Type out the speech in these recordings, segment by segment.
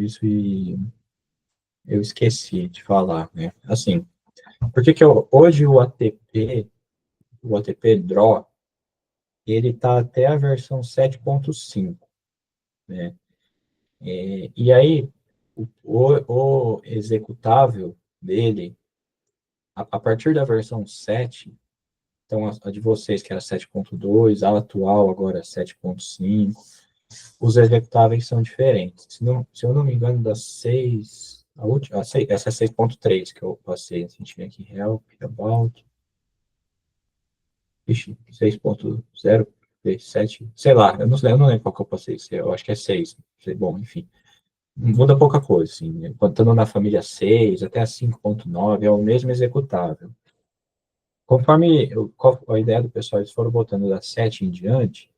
falando isso e eu esqueci de falar, né? Assim, por que que hoje o ATP Draw, ele tá até a versão 7.5, né? E aí, o executável dele, a partir da versão 7, então a de vocês que era 7.2, a atual agora é 7.5, os executáveis são diferentes. Se eu não me engano, das 6, a última, essa é 6.3 que eu passei, a gente vem aqui, help, about, ixi, 6.0, 7, sei lá, eu não lembro qual que eu passei, eu acho que é 6, bom, enfim. Muda pouca coisa, assim, né? Contando na família 6 até a 5.9, é o mesmo executável. Conforme a ideia do pessoal, eles foram botando da 7 em diante,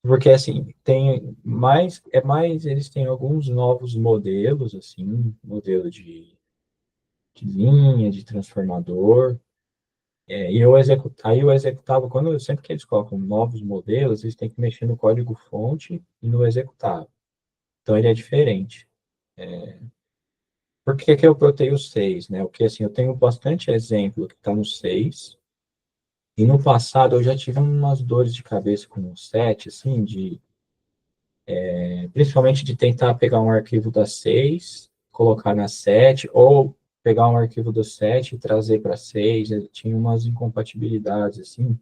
porque, assim, eles têm alguns novos modelos, assim, modelo de linha, de transformador, aí o executável, sempre que eles colocam novos modelos, eles têm que mexer no código-fonte e no executável. Então, ele é diferente. Por que que eu botei o 6, né? Porque, assim, eu tenho bastante exemplo que está no 6, e no passado eu já tive umas dores de cabeça com o 7, assim, principalmente de tentar pegar um arquivo da 6, colocar na 7, ou pegar um arquivo do 7 e trazer para 6, tinha umas incompatibilidades, assim,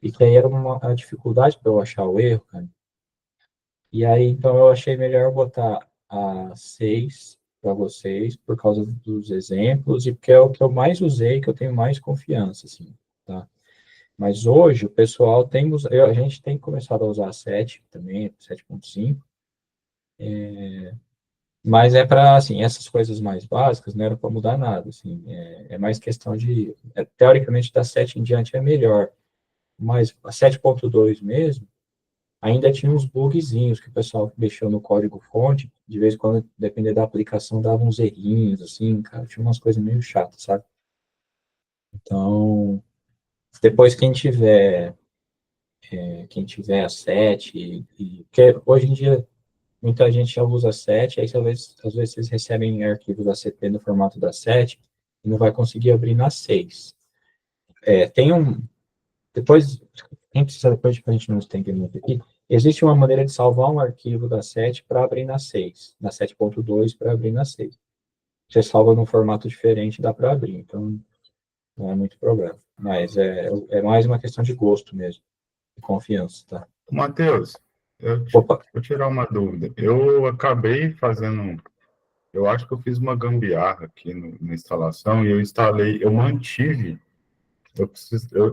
e que aí era a dificuldade para eu achar o erro, cara. E aí, então, eu achei melhor botar a 6 para vocês, por causa dos exemplos, e porque é o que eu mais usei, que eu tenho mais confiança, assim, tá? Mas hoje, o pessoal a gente tem começado a usar a 7 também, 7.5, mas é para, assim, essas coisas mais básicas, não era para mudar nada, assim, é mais questão teoricamente, da 7 em diante é melhor, mas a 7.2 mesmo, ainda tinha uns bugzinhos que o pessoal mexeu no código-fonte, de vez em quando, dependendo da aplicação, dava uns errinhos, assim, cara, tinha umas coisas meio chatas, sabe? Então, depois quem tiver a 7, porque hoje em dia muita gente já usa 7, aí às vezes vocês recebem arquivos ACP no formato da 7 e não vai conseguir abrir na 6. Tem depois, quem precisa depois, para a gente não estender muito aqui, existe uma maneira de salvar um arquivo da 7 para abrir na 6, na 7.2 para abrir na 6. Você salva num formato diferente, dá para abrir, então não é muito problema. Mas é mais uma questão de gosto mesmo, de confiança, tá? Matheus, Opa, vou tirar uma dúvida. Eu acabei fazendo, eu acho que eu fiz uma gambiarra aqui na instalação e eu mantive,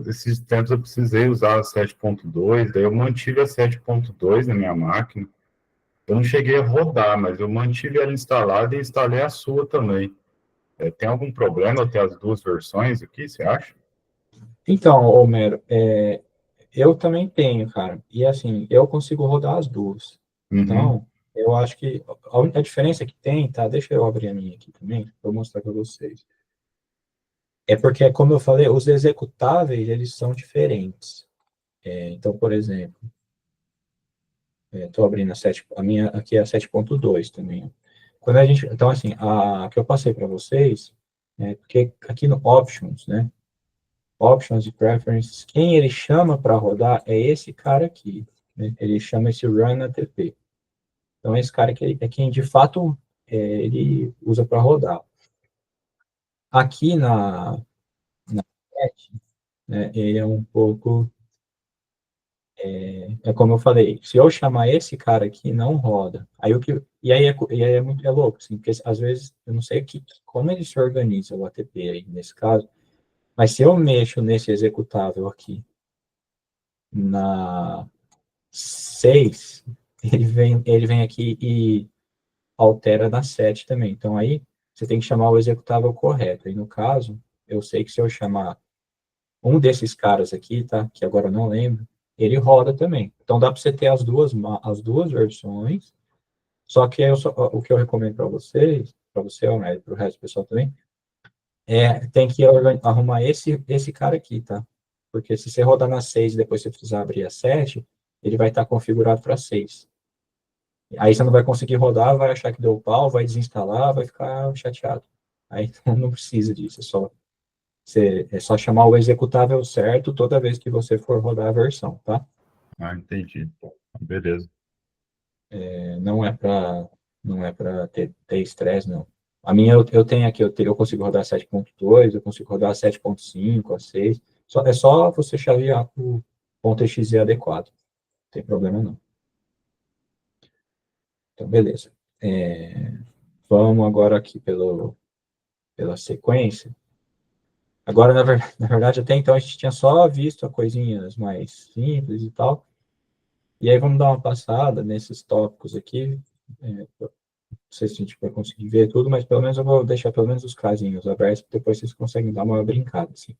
esses tempos eu precisei usar a 7.2, daí eu mantive a 7.2 na minha máquina. Eu não cheguei a rodar, mas eu mantive ela instalada e instalei a sua também. Tem algum problema eu ter as duas versões aqui, você acha? então, Homero, eu também tenho, cara. E assim, eu consigo rodar as duas. Uhum. Então, eu acho que a única diferença que tem, tá? Deixa eu abrir a minha aqui também, para mostrar para vocês. É porque, como eu falei, os executáveis, eles são diferentes. Então, por exemplo, estou abrindo a minha aqui é a 7.2 também. Então, assim, a que eu passei para vocês, porque aqui no Options, né? Options e Preferences, quem ele chama para rodar é esse cara aqui, né? Ele chama esse Run ATP. Então, esse cara aqui é quem, de fato, ele usa para rodar. Aqui na net, né, ele é um pouco, como eu falei, se eu chamar esse cara aqui, não roda. E aí é louco, assim, porque às vezes, eu não sei como ele se organiza, o ATP aí, nesse caso, mas se eu mexo nesse executável aqui, na 6, ele vem aqui e altera na 7 também. Então, aí, você tem que chamar o executável correto. E, no caso, eu sei que se eu chamar um desses caras aqui, tá? Que agora eu não lembro, ele roda também. Então, dá para você ter as duas versões, só que o que eu recomendo para você, Almeida, para o resto do pessoal também, tem que arrumar esse cara aqui, tá? Porque se você rodar na 6 e depois você precisar abrir a 7, ele vai estar configurado para 6. Aí você não vai conseguir rodar, vai achar que deu pau, vai desinstalar, vai ficar chateado. Aí não precisa disso, é só chamar o executável certo toda vez que você for rodar a versão, tá? Ah, entendi. Beleza. Não é para ter estresse, não. A minha eu tenho aqui, eu consigo rodar 7.2, eu consigo rodar 7.5, a 6. É só você chavear o ponto .exe adequado. Não tem problema não. Então, beleza. Vamos agora aqui pela sequência. Agora, na verdade, até então a gente tinha só visto coisinhas mais simples e tal. E aí vamos dar uma passada nesses tópicos aqui. Não sei se a gente vai conseguir ver tudo, mas pelo menos eu vou deixar pelo menos os casinhos abertos, depois vocês conseguem dar uma brincada, assim.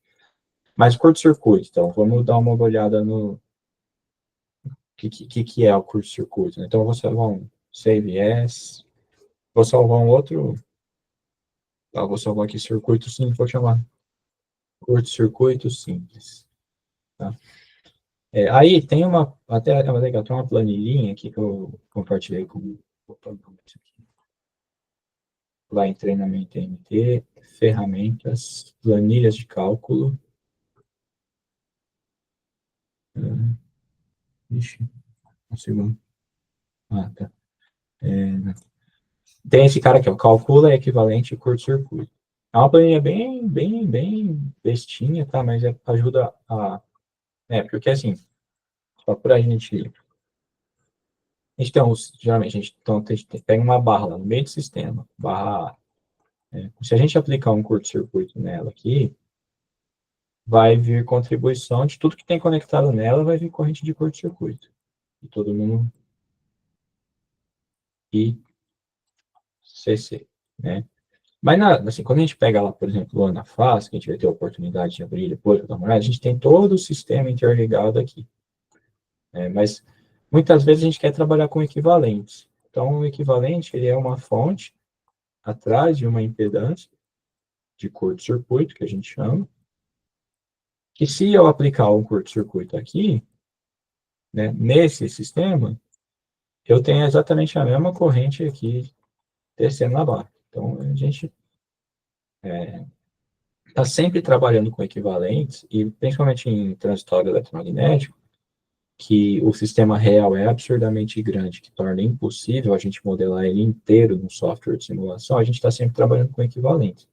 Mas curto-circuito, então, vamos dar uma olhada no que é o curto-circuito, né? Então, eu vou salvar um save as, vou salvar um outro, vou salvar aqui circuito simples, vou chamar curto-circuito simples, tá? Aí tem até é legal, tem uma planilhinha aqui que eu compartilhei com, opa, lá em treinamento MT, ferramentas, planilhas de cálculo. Ixi, um segundo. Ah, tá. Tem esse cara aqui, ó, calcula equivalente curto-circuito. É uma planilha bem bestinha, tá? Mas ajuda a. Porque assim, só por a gente tem uns, geralmente, a gente pega uma barra lá no meio do sistema, barra A. Se a gente aplicar um curto-circuito nela aqui, vai vir contribuição de tudo que tem conectado nela, vai vir corrente de curto-circuito. E todo mundo. E CC, né? Mas, assim, quando a gente pega lá, por exemplo, o Anafaz, que a gente vai ter a oportunidade de abrir depois, dar uma olhada, a gente tem todo o sistema interligado aqui. Mas, muitas vezes, a gente quer trabalhar com equivalentes. Então, o equivalente, ele é uma fonte atrás de uma impedância de curto-circuito, que a gente chama, que se eu aplicar um curto-circuito aqui, né, nesse sistema, eu tenho exatamente a mesma corrente aqui descendo na barra. Então, a gente está sempre trabalhando com equivalentes, e principalmente em transitório eletromagnético, que o sistema real é absurdamente grande, que torna impossível a gente modelar ele inteiro no software de simulação, a gente está sempre trabalhando com equivalentes.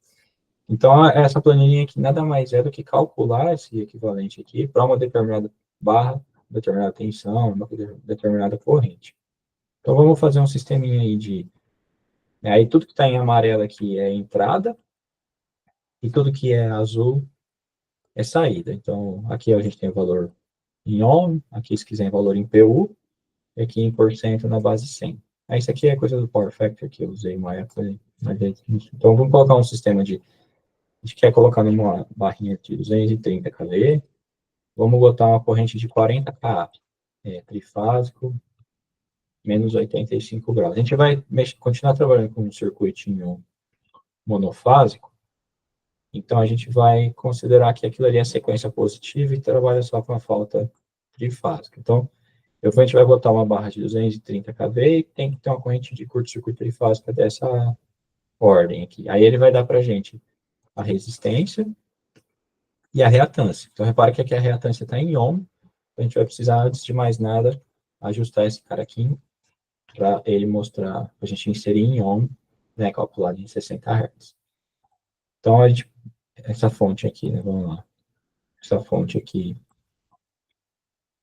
Então, essa planilha aqui nada mais é do que calcular esse equivalente aqui para uma determinada barra, determinada tensão, uma determinada corrente. Então, vamos fazer um sisteminha aí aí tudo que está em amarelo aqui é entrada, e tudo que é azul é saída. Então, aqui a gente tem o valor em ohm, aqui se quiser em valor em PU, e aqui em porcento na base 100. Aí isso aqui é coisa do Power Factor que eu usei uma época. Então, vamos colocar um sistema a gente quer colocar numa barrinha de 230 kV, vamos botar uma corrente de 40 kA, trifásico, menos 85 graus. A gente vai continuar trabalhando com um circuitinho monofásico, então a gente vai considerar que aquilo ali é sequência positiva e trabalha só com a falta trifásica. Então, a gente vai botar uma barra de 230 kV e tem que ter uma corrente de curto-circuito trifásica dessa ordem aqui. Aí ele vai dar para a gente a resistência e a reatância. Então, repara que aqui a reatância está em ohm, a gente vai precisar, antes de mais nada, ajustar esse cara aqui para ele mostrar, a gente inserir em ohm, né, calculado em 60 Hz. Então, essa fonte aqui, né, vamos lá. Essa fonte aqui.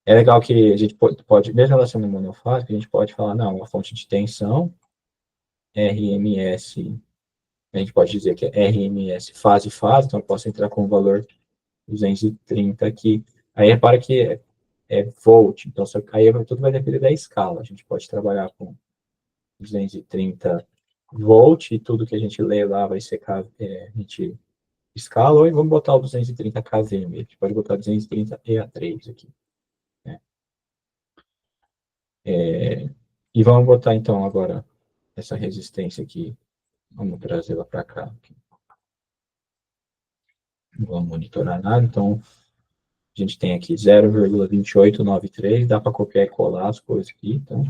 É legal que a gente pode mesmo ela sendo monofásica, a gente pode falar, não, uma fonte de tensão, RMS, a gente pode dizer que é RMS fase-fase, então eu posso entrar com o valor 230 aqui. Aí repara que é volt, então aí tudo vai depender da escala. A gente pode trabalhar com 230 volt e tudo que a gente lê lá vai ser a gente escala, ou vamos botar o 230 kV mesmo. A gente pode botar 230 EA3 aqui. Né? E vamos botar então agora essa resistência aqui. Vamos trazê-la para cá. Não vamos monitorar nada, então A gente tem aqui 0,2893, dá para copiar e colar as coisas aqui, então.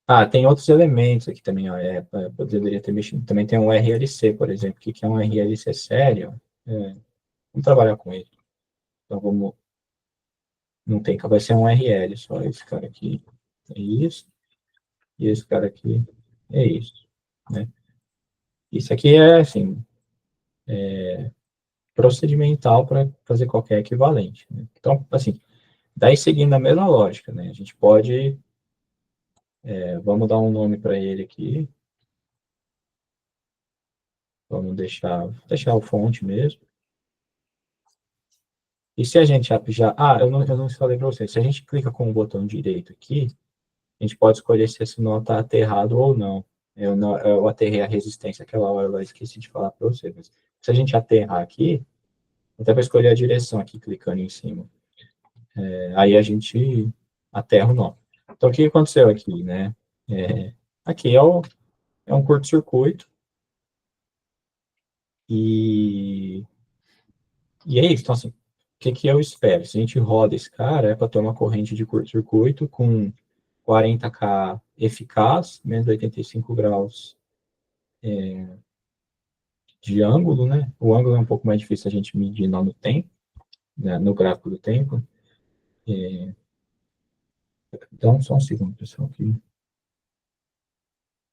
Ah, tem outros elementos aqui também, ó, eu poderia ter mexido. Também tem um RLC, por exemplo, que é um RLC sério. Vamos trabalhar com ele. Então, vamos. Não tem, vai ser um RL, só esse cara aqui é isso, e esse cara aqui é isso, né? Isso aqui é, assim, procedimental para fazer qualquer equivalente, né? Então, assim, daí seguindo a mesma lógica, né? A gente pode, vamos dar um nome para ele aqui, vamos deixar o fonte mesmo. E se a gente eu não falei para vocês, se a gente clica com o botão direito aqui, a gente pode escolher se esse nó está aterrado ou não. Eu aterrei a resistência aquela hora, eu esqueci de falar para vocês. Mas se a gente aterrar aqui, até para escolher a direção aqui, clicando em cima. Aí a gente aterra o nó. Então, o que aconteceu aqui, né? Aqui é um curto-circuito e, e é isso. Então, assim, o que eu espero? Se a gente roda esse cara, é para ter uma corrente de curto-circuito com 40K eficaz, menos 85 graus de ângulo, né? O ângulo é um pouco mais difícil a gente medir no tempo, né? No gráfico do tempo. Então, só um segundo, pessoal, aqui.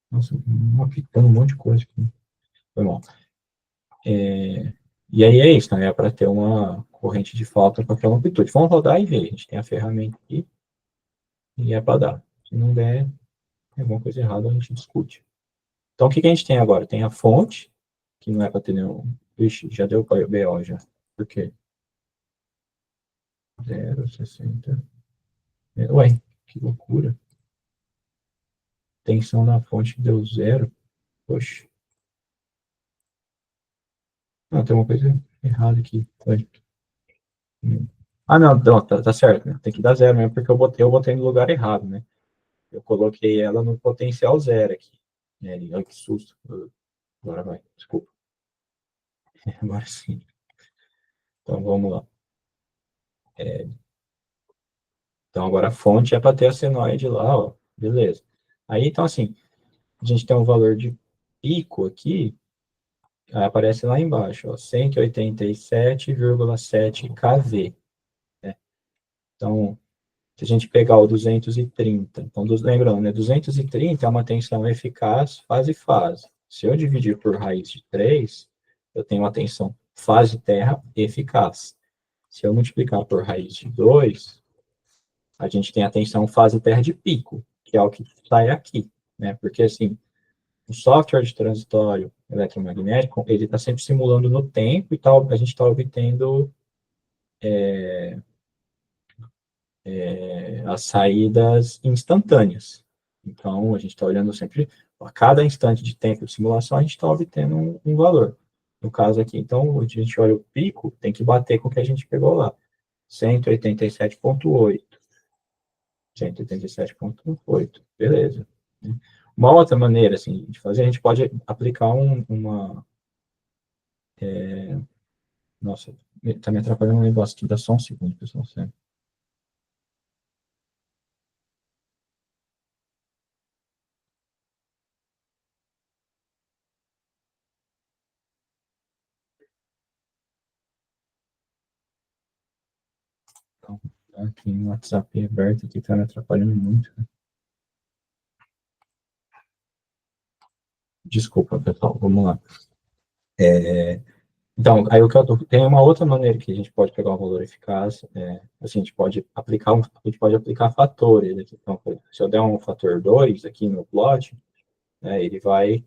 Nossa, aplicando um monte de coisa aqui. Foi bom. E aí é isso, né? É para ter uma corrente de falta com aquela amplitude. Vamos rodar e ver. A gente tem a ferramenta aqui e é para dar. Se não der, é alguma coisa errada, a gente discute. Então, o que a gente tem agora? Tem a fonte, que não é para ter nenhum. Ixi, já deu BO já. Por quê? 0,60. Ué, que loucura. Tensão na fonte deu zero. Poxa. Não, tem uma coisa errada aqui. Ué. Ah, não, não tá certo, né? Tem que dar zero mesmo, porque eu botei no lugar errado, né? Eu coloquei ela no potencial zero aqui. Olha que susto. Agora vai, desculpa. Agora sim. Então vamos lá. Então agora a fonte é para ter a senoide lá, ó. Beleza. Aí, então, assim, a gente tem um valor de pico aqui, aí aparece lá embaixo, ó, 187,7 kV. Né? Então, se a gente pegar o 230, então, lembrando, né, 230 é uma tensão eficaz fase-fase. Se eu dividir por raiz de 3, eu tenho uma tensão fase-terra eficaz. Se eu multiplicar por raiz de 2, a gente tem a tensão fase-terra de pico, que é o que sai aqui. Né? Porque, assim, o software de transitório eletromagnético, ele está sempre simulando no tempo e tal, a gente está obtendo as saídas instantâneas. Então, a gente está olhando sempre, a cada instante de tempo de simulação, a gente está obtendo um valor. No caso aqui, então, a gente olha o pico, tem que bater com o que a gente pegou lá. 187,8. 187,8. Beleza. Uma outra maneira assim, de fazer, a gente pode aplicar uma. Nossa, está me atrapalhando um negócio aqui, dá só um segundo, pessoal. Sério. Então, tá aqui no WhatsApp aberto, aqui está me atrapalhando muito. Desculpa, pessoal, vamos lá. Então, aí tem uma outra maneira que a gente pode pegar um valor eficaz, assim, a gente pode aplicar fatores aqui. Então, se eu der um fator 2 aqui no plot, né, ele vai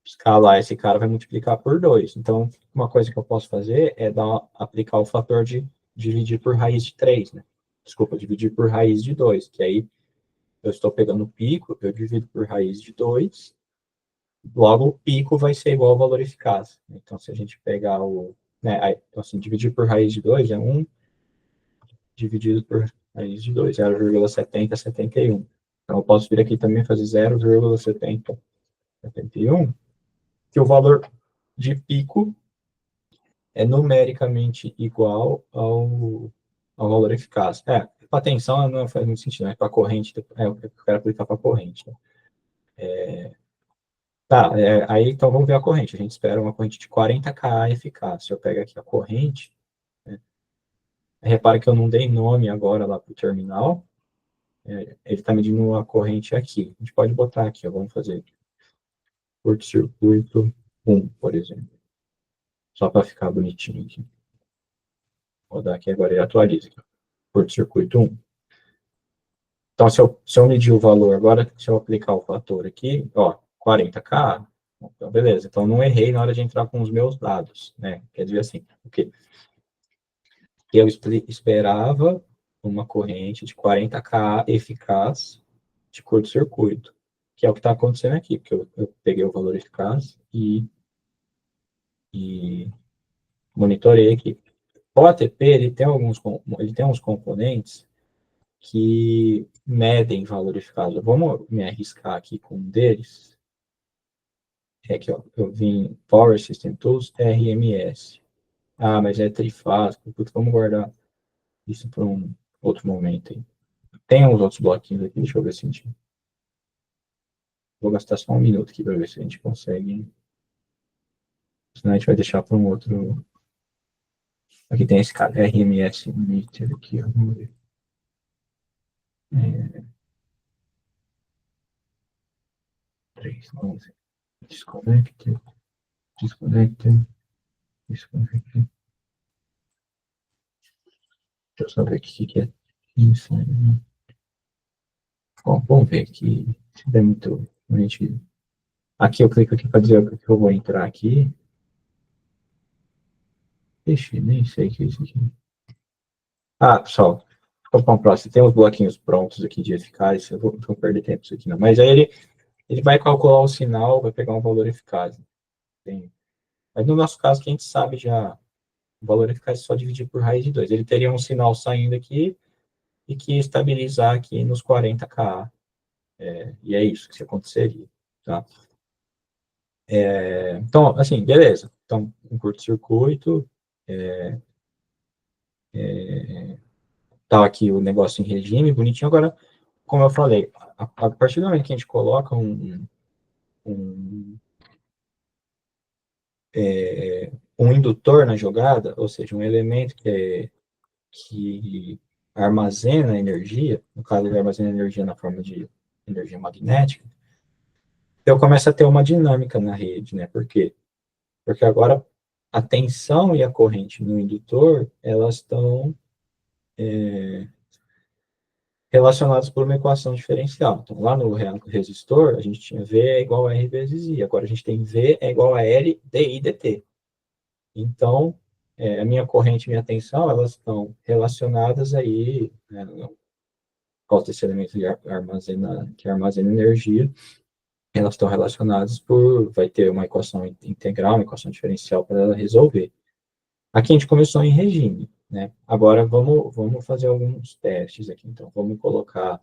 escalar esse cara, vai multiplicar por 2. Então, uma coisa que eu posso fazer é aplicar o fator de dividir por raiz de 3, né? Desculpa, dividir por raiz de 2, que aí eu estou pegando o pico, eu divido por raiz de 2, logo o pico vai ser igual ao valor eficaz. Então, se a gente pegar então, assim, dividir por raiz de 2 é 1 dividido por raiz de 2, 0,7071. Então, eu posso vir aqui também fazer 0,7071, que o valor de pico é numericamente igual ao valor eficaz. Para tensão não faz muito sentido, né? Para corrente, eu quero aplicar para corrente. Né? Aí então vamos ver a corrente. A gente espera uma corrente de 40 kA eficaz. Se eu pego aqui a corrente, né? Repara que eu não dei nome agora lá para o terminal. Ele está medindo a corrente aqui. A gente pode botar aqui, ó, vamos fazer curto-circuito 1, por exemplo. Só para ficar bonitinho aqui. Vou dar aqui agora e atualiza. Curto-circuito 1. Então, se eu medir o valor agora, se eu aplicar o fator aqui, ó, 40K, então beleza. Então, não errei na hora de entrar com os meus dados, né? Quer dizer assim, o quê? Eu esperava uma corrente de 40K eficaz de curto-circuito, que é o que está acontecendo aqui, porque eu peguei o valor eficaz e monitorei aqui. O ATP, ele tem uns componentes que medem valor eficaz. Vamos me arriscar aqui com um deles. Aqui, ó, eu vim Power System Tools, RMS. Mas é trifásico. Putz, vamos guardar isso para um outro momento. Aí. Tem uns outros bloquinhos aqui, deixa eu ver se a gente... Vou gastar só um minuto aqui para ver se a gente consegue. Senão a gente vai deixar para um outro... Aqui tem esse cara, RMS meter aqui, ó, vamos ver. É... 3, 11. Desconnect. Desconnect. Deixa eu só ver aqui o que é isso. Né? Bom, vamos ver aqui se der muito. Aqui eu clico aqui para dizer que eu vou entrar aqui. Ixi, nem sei o que é isso aqui. Pessoal, vou para um próximo. Tem uns bloquinhos prontos aqui de eficaz. Eu vou perder tempo isso aqui não. Mas aí ele vai calcular o sinal, vai pegar um valor eficaz. Mas no nosso caso, que a gente sabe já, o valor eficaz é só dividir por raiz de 2. Ele teria um sinal saindo aqui e que estabilizar aqui nos 40K. E é isso que aconteceria. Tá? Então, assim, beleza. Então, um curto-circuito, tá aqui o negócio em regime, bonitinho. Agora, como eu falei, a partir do momento que a gente coloca um, um indutor na jogada, ou seja, um elemento que armazena energia, no caso ele armazena energia na forma de energia magnética, eu começo a ter uma dinâmica na rede, né? Por quê? Porque agora a tensão e a corrente no indutor, elas estão relacionadas por uma equação diferencial. Então, lá no resistor, a gente tinha V é igual a R vezes I. Agora a gente tem V é igual a L dI dt. Então, a minha corrente e minha tensão, elas estão relacionadas aí, né, por causa desse elemento que armazena energia, elas estão relacionadas vai ter uma equação integral, uma equação diferencial para ela resolver. Aqui a gente começou em regime, né? Agora vamos fazer alguns testes aqui. Então, vamos colocar,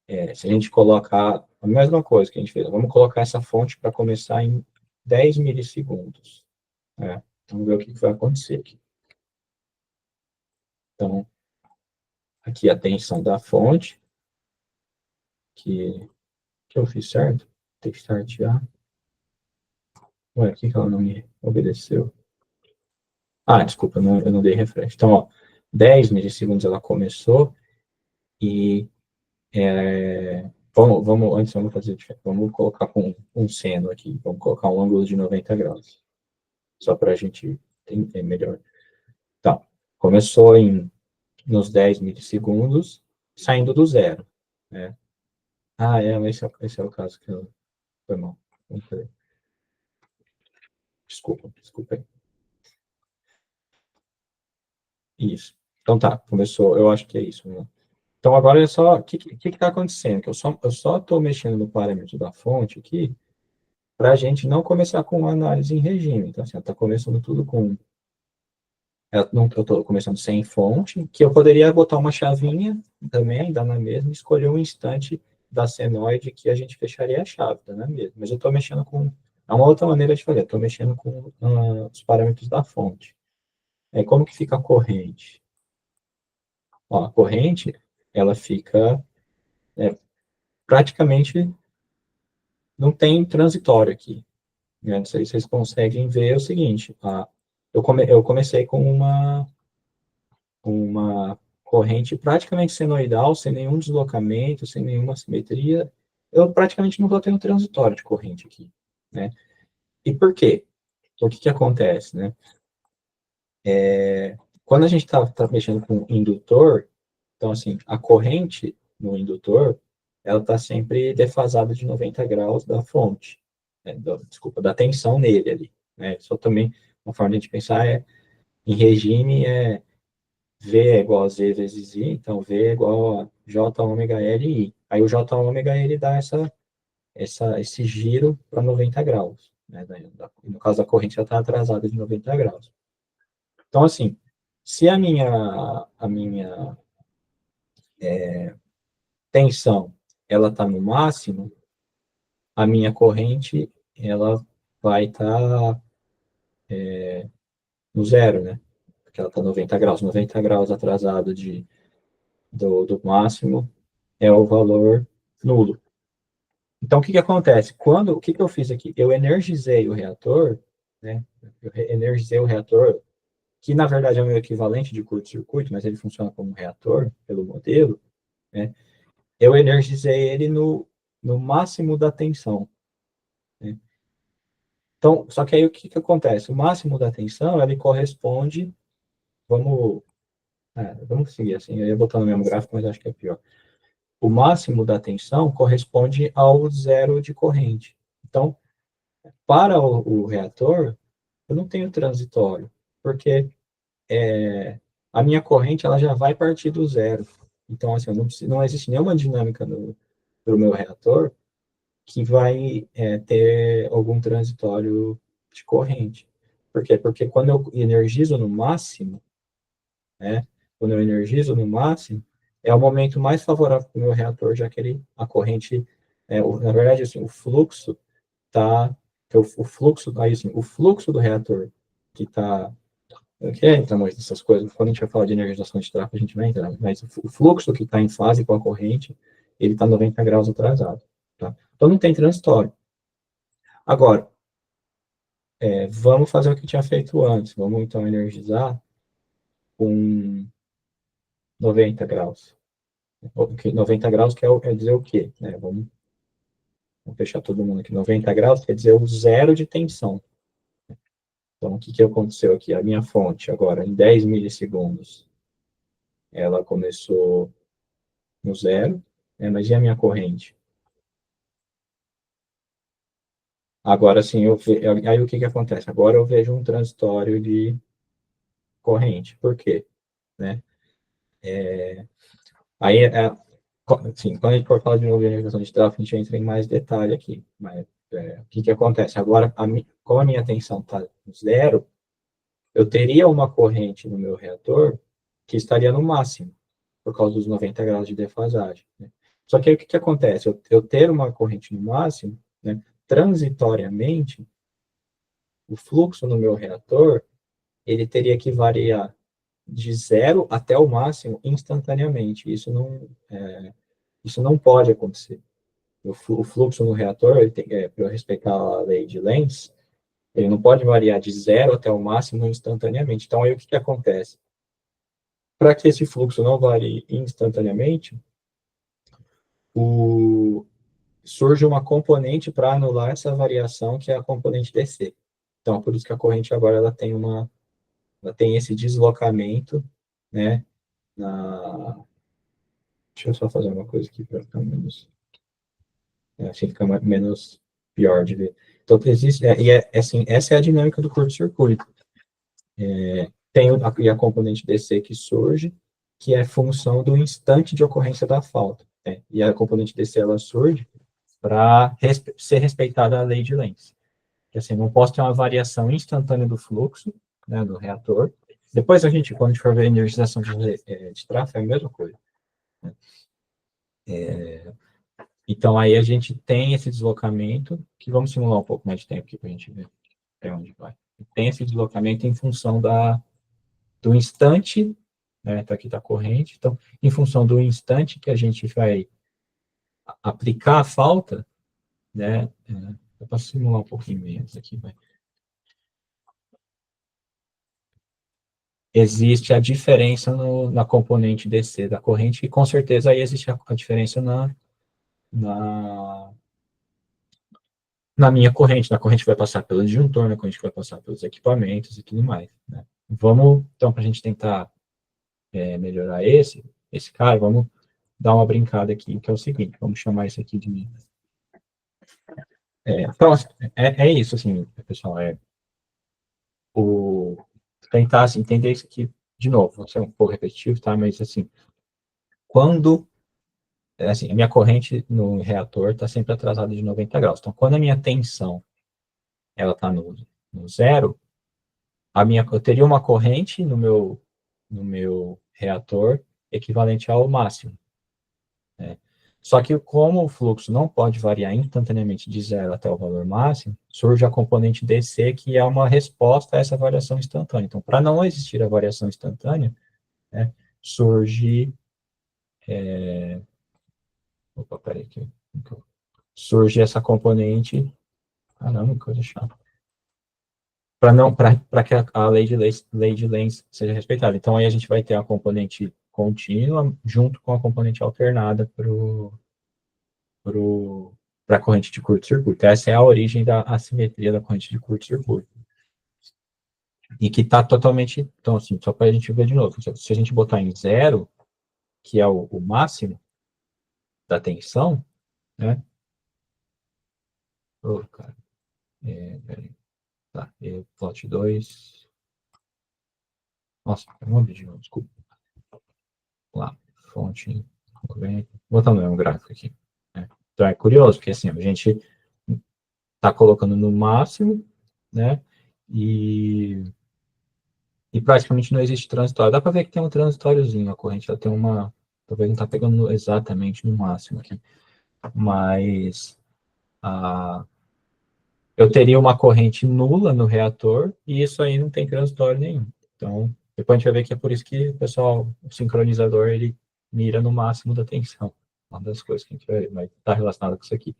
se a gente colocar a mesma coisa que a gente fez, vamos colocar essa fonte para começar em 10 milissegundos. Né? Vamos ver o que vai acontecer aqui. Então, aqui a tensão da fonte, que eu fiz certo, tem que startear. Ué, por que ela não me obedeceu? Desculpa, eu não dei refresh. Então, ó, 10 milissegundos ela começou e vamos fazer diferente. Vamos colocar com um seno aqui. Vamos colocar um ângulo de 90 graus. Só para a gente entender melhor. Tá. Começou nos 10 milissegundos, saindo do zero. Né? Mas esse é o caso que eu... Foi mal. Desculpa aí. Isso. Então tá, começou. Eu acho que é isso. Né? Então agora é só... O que está acontecendo? Que eu só estou mexendo no parâmetro da fonte aqui para a gente não começar com análise em regime. Então, assim, está começando tudo com... Eu estou começando sem fonte, que eu poderia botar uma chavinha também, dar na mesma, e escolher um instante da senoide que a gente fecharia a chave, dá na mesma. Mas eu estou mexendo com É uma outra maneira de fazer. Estou mexendo com os parâmetros da fonte. Aí, como que fica a corrente? Ó, a corrente, ela fica praticamente, não tem transitório aqui. Né? Não sei se vocês conseguem ver o seguinte. Eu comecei com uma corrente praticamente senoidal, sem nenhum deslocamento, sem nenhuma simetria. Eu praticamente não estou tendo transitório de corrente aqui. Né? E por quê? O que acontece? Né? Quando a gente está mexendo com indutor, então, assim, a corrente no indutor, ela está sempre defasada de 90 graus da fonte, né, desculpa, da tensão nele ali. Né? Só também, uma forma de a gente pensar em regime, V é igual a Z vezes I, então V é igual a J ômega L I. Aí o J ômega L dá esse giro para 90 graus. Né? No caso da corrente, já está atrasada de 90 graus. Então, assim, se a minha tensão ela está no máximo, a minha corrente ela vai estar no zero, né? Porque ela está 90 graus. 90 graus atrasado do máximo é o valor nulo. Então, o que acontece? O que eu fiz aqui? Eu energizei o reator, né? Eu energizei o reator, que na verdade é o meu equivalente de curto-circuito, mas ele funciona como reator, pelo modelo, né? Eu energizei ele no máximo da tensão. Né? Então, só que aí o que acontece? O máximo da tensão, ele corresponde, vamos, vamos seguir assim, eu ia botar no mesmo gráfico, mas acho que é pior. O máximo da tensão corresponde ao zero de corrente. Então, para o reator, eu não tenho transitório, porque a minha corrente ela já vai partir do zero. Então, assim, não existe nenhuma dinâmica no meu reator que vai ter algum transitório de corrente. Por quê? Porque quando eu energizo no máximo, né, quando eu energizo no máximo, é o momento mais favorável para o meu reator, já que a corrente, na verdade, assim, o fluxo tá, o fluxo, aí, assim, o fluxo do reator que está, que entra mais nessas coisas, quando a gente vai falar de energização de tráfego, a gente vai entrar, mas o fluxo que está em fase com a corrente, ele está 90 graus atrasado. Tá? Então não tem transitório. Agora, vamos fazer o que tinha feito antes. Vamos, então, energizar com 90 graus. 90 graus quer dizer o quê? Vamos fechar todo mundo aqui. 90 graus quer dizer o zero de tensão. Então, o que aconteceu aqui? A minha fonte, agora, em 10 milissegundos, ela começou no zero, né? Mas e a minha corrente? Agora sim, aí o que acontece? Agora eu vejo um transitório de corrente. Por quê? Né? Aí, assim, quando a gente for falar de novo de organização de tráfego, a gente entra em mais detalhe aqui. Mas o que acontece? Agora, como a minha tensão está zero, eu teria uma corrente no meu reator que estaria no máximo, por causa dos 90 graus de defasagem. Né? Só que aí o que acontece? Eu ter uma corrente no máximo, né, transitoriamente, o fluxo no meu reator, ele teria que variar de zero até o máximo instantaneamente. Isso não pode acontecer. O fluxo no reator, para eu respeitar a lei de Lenz, ele não pode variar de zero até o máximo instantaneamente. Então, aí o que acontece? Para que esse fluxo não varie instantaneamente, surge uma componente para anular essa variação, que é a componente DC. Então, por isso que a corrente agora ela tem esse deslocamento, né? Deixa eu só fazer uma coisa aqui para ficar menos, assim fica menos pior de ver. Então, existe, assim, essa é a dinâmica do curto-circuito. Tem a componente DC que surge, que é função do instante de ocorrência da falta. Né? E a componente DC ela surge para ser respeitada a lei de Lenz. Que assim, não posso ter uma variação instantânea do fluxo, né, do reator. Depois quando a gente for ver a energização de tráfego, é a mesma coisa. Né? Então, aí a gente tem esse deslocamento, que vamos simular um pouco mais de tempo aqui para a gente ver até onde vai. Tem esse deslocamento em função do instante, né? Tá aqui está a corrente. Então, em função do instante que a gente vai aplicar a falta, né? Eu posso simular um pouquinho menos aqui, vai. Existe a diferença na componente DC da corrente, e com certeza aí existe a diferença na, na minha corrente, na corrente que vai passar pelo disjuntor, na corrente que vai passar pelos equipamentos e tudo mais, né? Vamos, então, para a gente tentar melhorar esse cara, vamos dar uma brincada aqui, que é o seguinte, vamos chamar isso aqui de... Então, é isso, assim, pessoal, o, tentar assim, entender isso aqui, de novo, vou ser um pouco repetitivo, tá? Mas, assim, quando, assim, a minha corrente no reator está sempre atrasada de 90 graus. Então, quando a minha tensão, ela está no zero, eu teria uma corrente no meu reator equivalente ao máximo, né? Só que como o fluxo não pode variar instantaneamente de zero até o valor máximo, surge a componente DC, que é uma resposta a essa variação instantânea. Então, para não existir a variação instantânea, né, surge... Opa, peraí, surge essa componente... Caramba, que coisa chata. Para que a lei de Lenz seja respeitada. Então, aí a gente vai ter a componente contínua junto com a componente alternada para a corrente de curto-circuito. Essa é a origem da assimetria da corrente de curto-circuito. E que está totalmente... Então, assim, só para a gente ver de novo, se a gente botar em zero, que é o máximo da tensão, né? Oh, cara. Peraí. Tá, plot 2. Nossa, é um de novo, desculpa. Lá, fonte, botando o mesmo gráfico aqui, né? Então é curioso, porque assim, a gente está colocando no máximo, né? E praticamente não existe transitório. Dá para ver que tem um transitóriozinho, a corrente ela tem uma. Talvez não está pegando exatamente no máximo aqui. Mas eu teria uma corrente nula no reator e isso aí não tem transitório nenhum. Então, depois a gente vai ver que é por isso que o sincronizador, ele mira no máximo da tensão. Uma das coisas que a gente vai estar relacionada com isso aqui.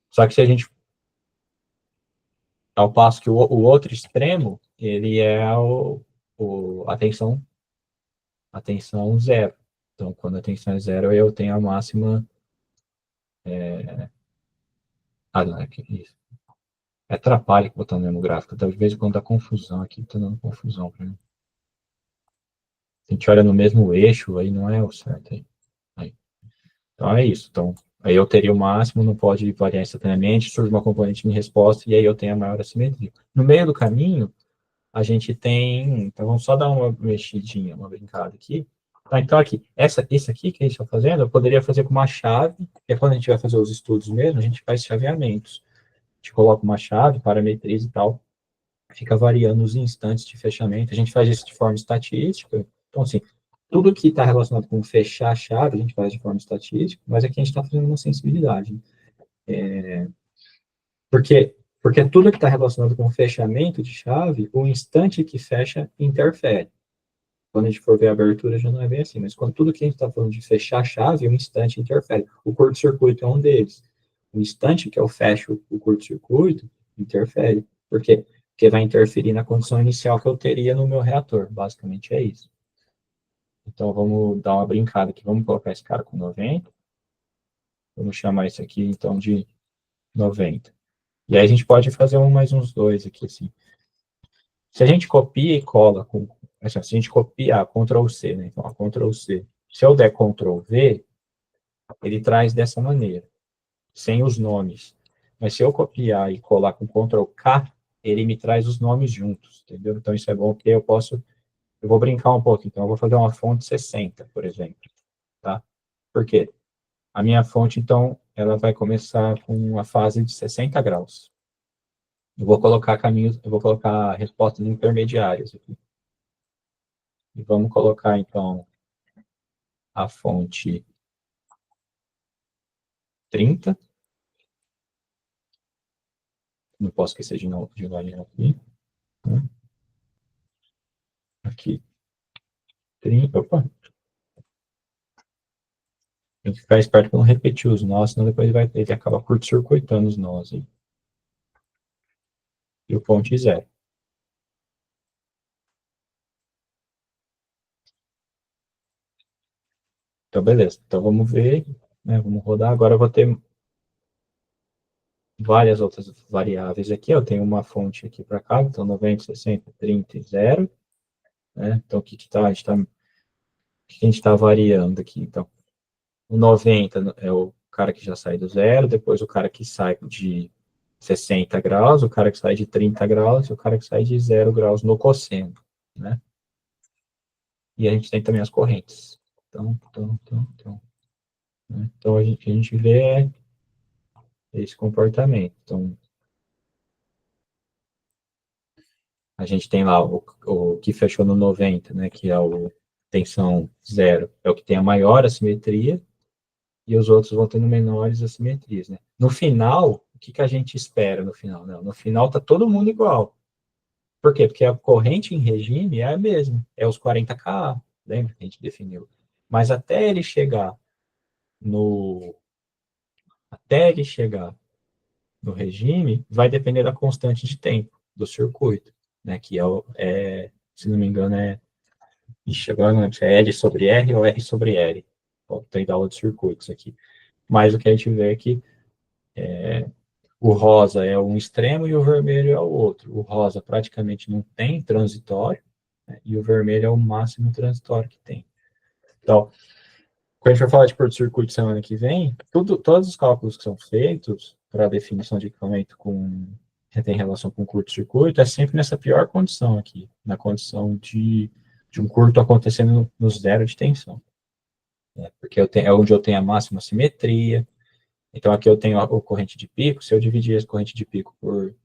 Só que se a gente, ao passo que o outro extremo, ele é a tensão zero. Então, quando a tensão é zero, eu tenho a máxima... não, é que isso. É atrapalha que botar no mesmo gráfico. Então, de vez em quando dá confusão aqui, tá dando confusão para mim. A gente olha no mesmo eixo, aí não é o certo. Aí. Então, é isso. Então, aí eu teria o máximo, não pode variar instantaneamente, surge uma componente de resposta, e aí eu tenho a maior assimetria. No meio do caminho, a gente tem... Então, vamos só dar uma mexidinha, uma brincada aqui. Tá, então, aqui, esse aqui que a gente está fazendo, eu poderia fazer com uma chave, que é quando a gente vai fazer os estudos mesmo, a gente faz chaveamentos. A gente coloca uma chave, parametriza e tal, fica variando os instantes de fechamento. A gente faz isso de forma estatística. Então, assim, tudo que está relacionado com fechar a chave, a gente faz de forma estatística, mas aqui a gente está fazendo uma sensibilidade. Porque tudo que está relacionado com fechamento de chave, o instante que fecha interfere. Quando a gente for ver a abertura, já não é bem assim, mas quando tudo que a gente está falando de fechar a chave, o instante interfere. O curto-circuito é um deles. O instante que eu fecho o curto-circuito, interfere. Por quê? Porque vai interferir na condição inicial que eu teria no meu reator. Basicamente é isso. Então, vamos dar uma brincada aqui. Vamos colocar esse cara com 90. Vamos chamar isso aqui, então, de 90. E aí a gente pode fazer mais uns dois aqui, assim. Se a gente copia e cola, se a gente copiar Ctrl C, né? Então, Ctrl C. Se eu der Ctrl V, ele traz dessa maneira, sem os nomes. Mas se eu copiar e colar com Ctrl K, ele me traz os nomes juntos, entendeu? Então, isso é bom porque eu vou brincar um pouco. Então, eu vou fazer uma fonte 60, por exemplo, tá? Por quê? A minha fonte, então, ela vai começar com uma fase de 60 graus. Eu vou colocar respostas intermediárias aqui. E vamos colocar, então, a fonte 30. Não posso esquecer de variar aqui. Né? Aqui, 30. Opa. Tem que ficar esperto para não repetir os nós, senão depois ele acaba curto-circuitando os nós. Aí. E o ponte zero. Então, beleza. Então, vamos ver. Né? Vamos rodar. Agora eu vou ter várias outras variáveis aqui. Eu tenho uma fonte aqui para cá. Então, 90, 60, 30 e 0. Né? Então, o que a gente está variando aqui? Então, o 90 é o cara que já sai do zero. Depois, o cara que sai de 60 graus. O cara que sai de 30 graus. E o cara que sai de 0 graus no cosseno. Né? E a gente tem também as correntes. Então a gente vê esse comportamento. Então, a gente tem lá o que fechou no 90, né, que é o tensão zero, é o que tem a maior assimetria, e os outros vão tendo menores assimetrias. Né? No final, o que a gente espera no final? Não, no final está todo mundo igual. Por quê? Porque a corrente em regime é a mesma, é os 40 kA, lembra que a gente definiu? Mas no, até ele chegar no regime, vai depender da constante de tempo do circuito, né? Que se não me engano, Ixi, agora não lembro se é L sobre R ou R sobre L. Tem da aula de circuitos aqui. Mas o que a gente vê é que o rosa é um extremo e o vermelho é o outro. O rosa praticamente não tem transitório, né? E o vermelho é o máximo transitório que tem. Então, quando a gente for falar de curto-circuito semana que vem, todos os cálculos que são feitos para a definição de equipamento que tem relação com curto-circuito é sempre nessa pior condição aqui, na condição de um curto acontecendo no zero de tensão. Né? Porque é onde eu tenho a máxima simetria. Então, aqui eu tenho a corrente de pico. Se eu dividir essa corrente de pico por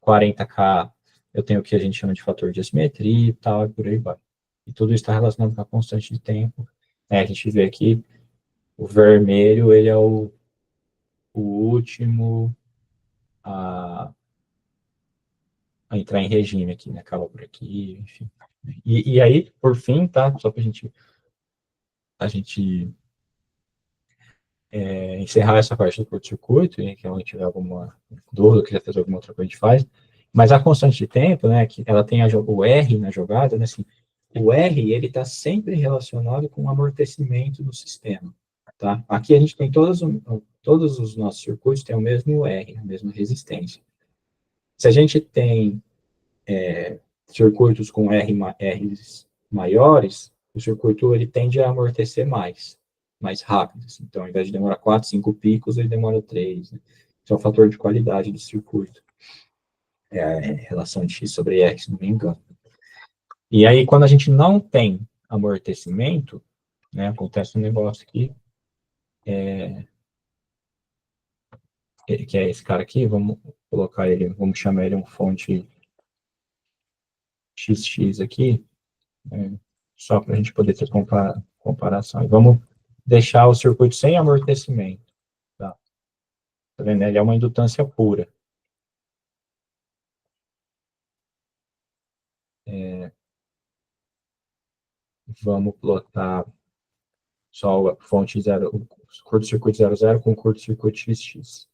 40K, eu tenho o que a gente chama de fator de assimetria e tal, e por aí vai. E tudo isso está relacionado com a constante de tempo. A gente vê aqui o vermelho, ele é o último a entrar em regime aqui, né? Acaba por aqui, enfim. E aí, por fim, tá? Só para a gente encerrar essa parte do curto-circuito, e que alguém tiver alguma dúvida, quiser fazer alguma outra coisa, a gente faz. Mas a constante de tempo, né? Que ela tem o R na jogada, né? Assim, o R, ele está sempre relacionado com o amortecimento do sistema. Tá? Aqui a gente tem todos os nossos circuitos têm o mesmo R, a mesma resistência. Se a gente tem circuitos com R's maiores, o circuito ele tende a amortecer mais rápido. Assim. Então, ao invés de demorar 4, 5 picos, ele demora 3. Né? Isso é um fator de qualidade do circuito. É a relação de X sobre R, se não me engano. E aí, quando a gente não tem amortecimento, né, acontece um negócio aqui, que é esse cara aqui, vamos colocar ele, vamos chamar ele um fonte XX aqui, né, só para a gente poder ter comparação. E vamos deixar o circuito sem amortecimento. Tá, tá vendo? Ele é uma indutância pura. Vamos plotar só a fonte 0, o curto-circuito 00 com o curto-circuito XX.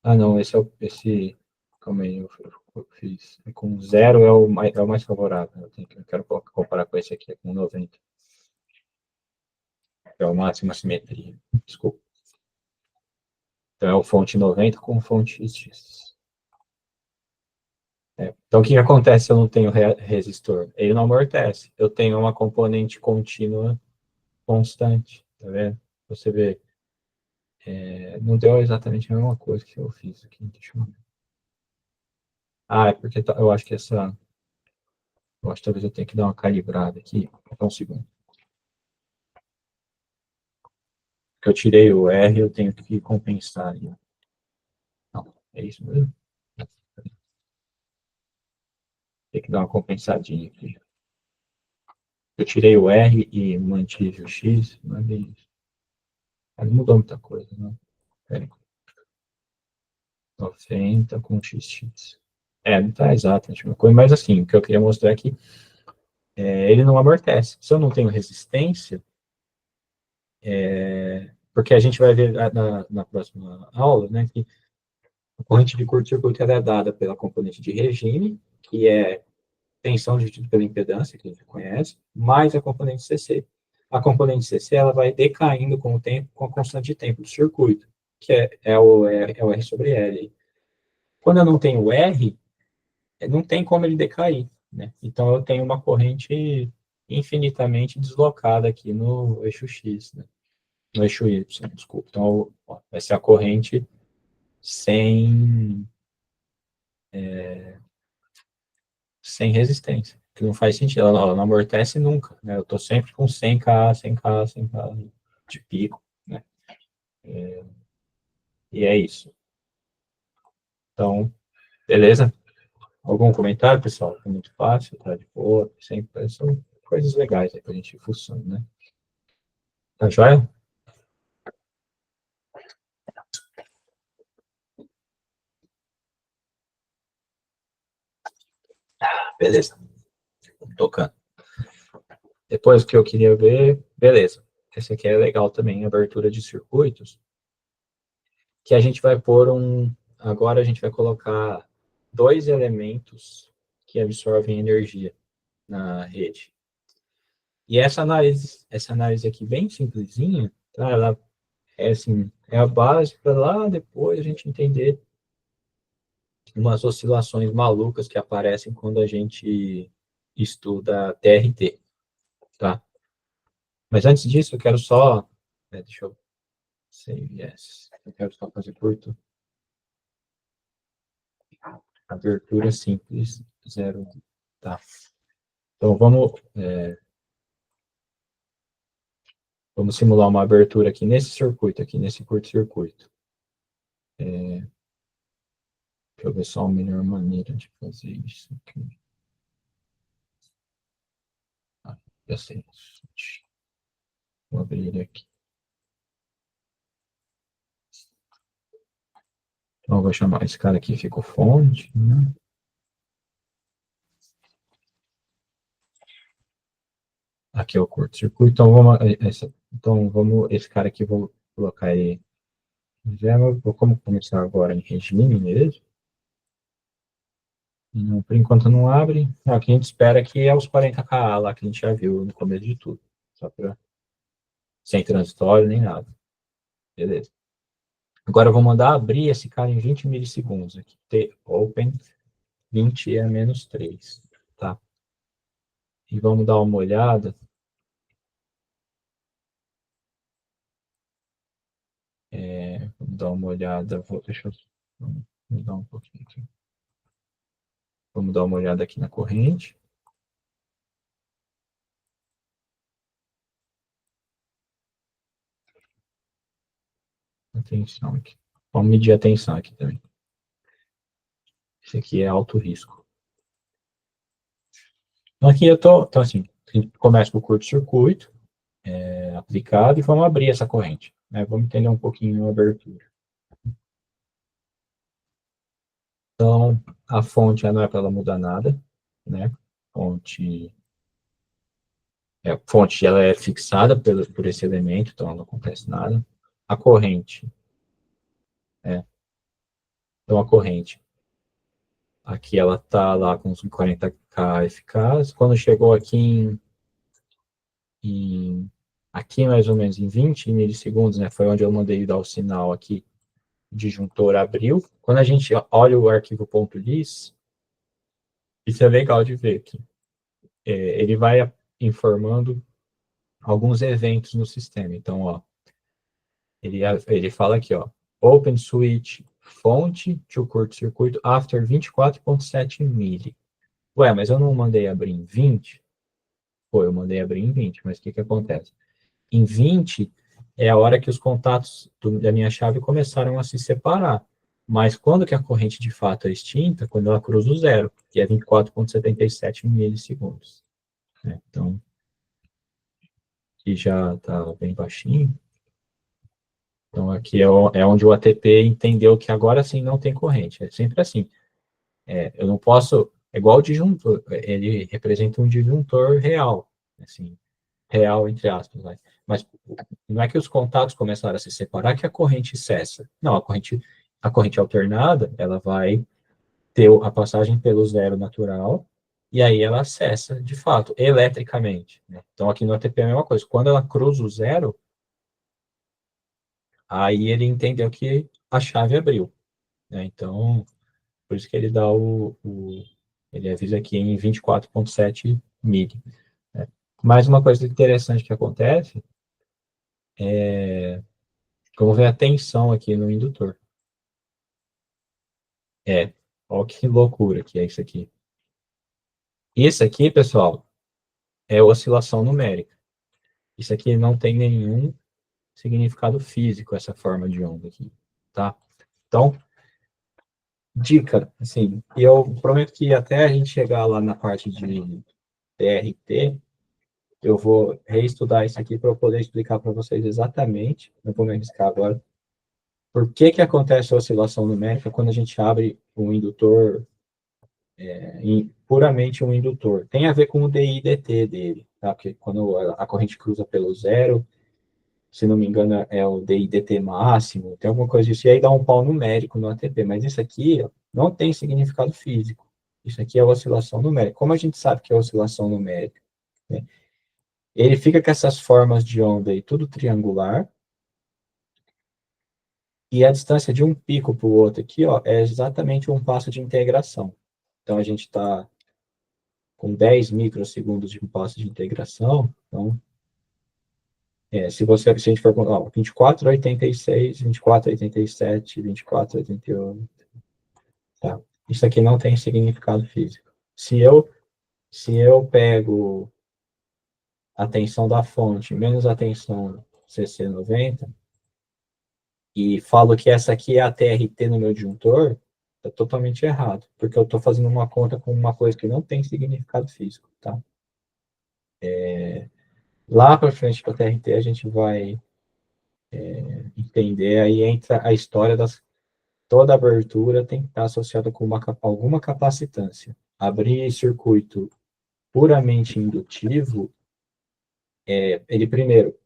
Ah, não, esse calma aí, eu fiz. Com 0 é o mais favorável. Eu quero comparar com esse aqui, com 90. É o máximo simetria. Desculpa. Então é o fonte 90 com fonte X. Então o que acontece se eu não tenho resistor? Ele não amortece. Eu tenho uma componente contínua constante. Tá vendo? Você vê. Não deu exatamente a mesma coisa que eu fiz aqui. Deixa eu ver. É porque eu acho que essa. Eu acho que talvez eu tenha que dar uma calibrada aqui. Só um segundo. Porque eu tirei o R, eu tenho que compensar ali. Não, é isso mesmo? Tem que dar uma compensadinha aqui. Eu tirei o R e mantive o X, não é bem isso. Não mudou muita coisa, né? Pera aí. 90 com XX. Não está exato a mesma coisa, mas assim, o que eu queria mostrar é que ele não amortece. Se eu não tenho resistência, porque a gente vai ver na próxima aula, né, que a corrente de curto-circuito é dada pela componente de regime, que é tensão dividida pela impedância, que a gente conhece, mais a componente CC. A componente CC ela vai decaindo com o tempo, com a constante de tempo do circuito, que é o R sobre L. Quando eu não tenho R, não tem como ele decair, né? Então eu tenho uma corrente infinitamente deslocada aqui no eixo X, né? No eixo Y, desculpa. Então ó, vai ser a corrente sem sem resistência, que não faz sentido, ela não amortece nunca, né? Eu estou sempre com 100K, 100K, 100K de pico, né? E é isso. Então, beleza? Algum comentário, pessoal? É muito fácil, tá de boa, sempre são coisas legais aí pra gente ir fuçando, né? Tá joia? Beleza, tocando. Depois o que eu queria ver, beleza. Esse aqui é legal também, abertura de circuitos, que a gente vai pôr agora a gente vai colocar dois elementos que absorvem energia na rede. E essa análise aqui bem simplesinha, tá? Ela é assim, é a base para lá depois a gente entender umas oscilações malucas que aparecem quando a gente estuda TRT, tá? Mas antes disso, eu quero só, deixa eu save yes. Eu quero só fazer curto. Abertura simples, zero, tá? Então vamos simular uma abertura aqui nesse circuito, aqui nesse curto-circuito. Deixa eu ver só a melhor maneira de fazer isso aqui. Já sei. Vou abrir ele aqui. Então, eu vou chamar esse cara aqui, ficou fonte, né? Aqui é o curto-circuito. Então, esse cara aqui, vou colocar ele. Já vou como começar agora em regime mesmo. Não, por enquanto não abre. Aqui a gente espera que é os 40K lá que a gente já viu no começo de tudo. Só para sem transitório nem nada. Beleza. Agora eu vou mandar abrir esse cara em 20 milissegundos aqui. Open 20 a menos 3. Tá? E vamos dar uma olhada. Vamos dar uma olhada. Deixa eu mudar um pouquinho aqui. Vamos dar uma olhada aqui na corrente. Atenção aqui. Vamos medir a tensão aqui também. Esse aqui é alto risco. Então aqui então assim, a gente começa com o curto-circuito aplicado e vamos abrir essa corrente. Né? Vamos entender um pouquinho a abertura. Então, a fonte não é para ela mudar nada, né? Fonte ela é fixada por esse elemento, então não acontece nada. A corrente, então a corrente, aqui ela está lá com os 40K eficaz. Quando chegou aqui mais ou menos em 20 milissegundos, né? Foi onde eu mandei dar o sinal aqui. O disjuntor abriu. Quando a gente olha o arquivo .lys, isso é legal de ver aqui. Ele vai informando alguns eventos no sistema. Então, ó, ele fala aqui, ó, open switch fonte to curto-circuito after 24.7 milli. Ué, mas eu não mandei abrir em 20? Pô, eu mandei abrir em 20, mas o que acontece? Em 20 é a hora que os contatos da minha chave começaram a se separar. Mas quando que a corrente de fato é extinta? Quando ela cruza o zero, que é 24,77 milissegundos. Né? Então, aqui já está bem baixinho. Então, aqui é onde o ATP entendeu que agora sim não tem corrente. É sempre assim. Eu não posso. É igual o disjuntor. Ele representa um disjuntor real. Assim, real, entre aspas. Vai. Mas não é que os contatos começaram a se separar que a corrente cessa. Não, a corrente alternada, ela vai ter a passagem pelo zero natural, e aí ela cessa, de fato, eletricamente. Né? Então, aqui no ATP é a mesma coisa. Quando ela cruza o zero, aí ele entendeu que a chave abriu. Né? Então, por isso que ele dá ele avisa aqui em 24,7 mili. Né? Mais uma coisa interessante que acontece, vamos ver a tensão aqui no indutor. Olha que loucura que é isso aqui. Isso aqui, pessoal, é oscilação numérica. Isso aqui não tem nenhum significado físico, essa forma de onda aqui, tá? Então, dica, assim, eu prometo que até a gente chegar lá na parte de TRT, eu vou reestudar isso aqui para eu poder explicar para vocês exatamente, não vou me arriscar agora, por que que acontece a oscilação numérica quando a gente abre um indutor, puramente um indutor. Tem a ver com o DI e DT dele, tá? Porque quando a corrente cruza pelo zero, se não me engano, é o DIDT máximo, tem alguma coisa disso, e aí dá um pau numérico no ATP, mas isso aqui ó, não tem significado físico. Isso aqui é oscilação numérica. Como a gente sabe que é oscilação numérica? Né? Ele fica com essas formas de onda aí, tudo triangular, e a distância de um pico para o outro aqui ó, é exatamente um passo de integração. Então, a gente está com 10 microsegundos de um passo de integração, então se a gente for ó, 24,86, 24,87, 24,88, tá? Isso aqui não tem significado físico. Se eu pego a tensão da fonte menos a tensão CC90 e falo que essa aqui é a TRT no meu disjuntor, tá totalmente errado, porque eu estou fazendo uma conta com uma coisa que não tem significado físico, tá? Lá para frente, para a TRT, a gente vai entender, aí entra a história toda abertura tem que estar associada com alguma capacitância. Abrir circuito puramente indutivo, ele primeiro,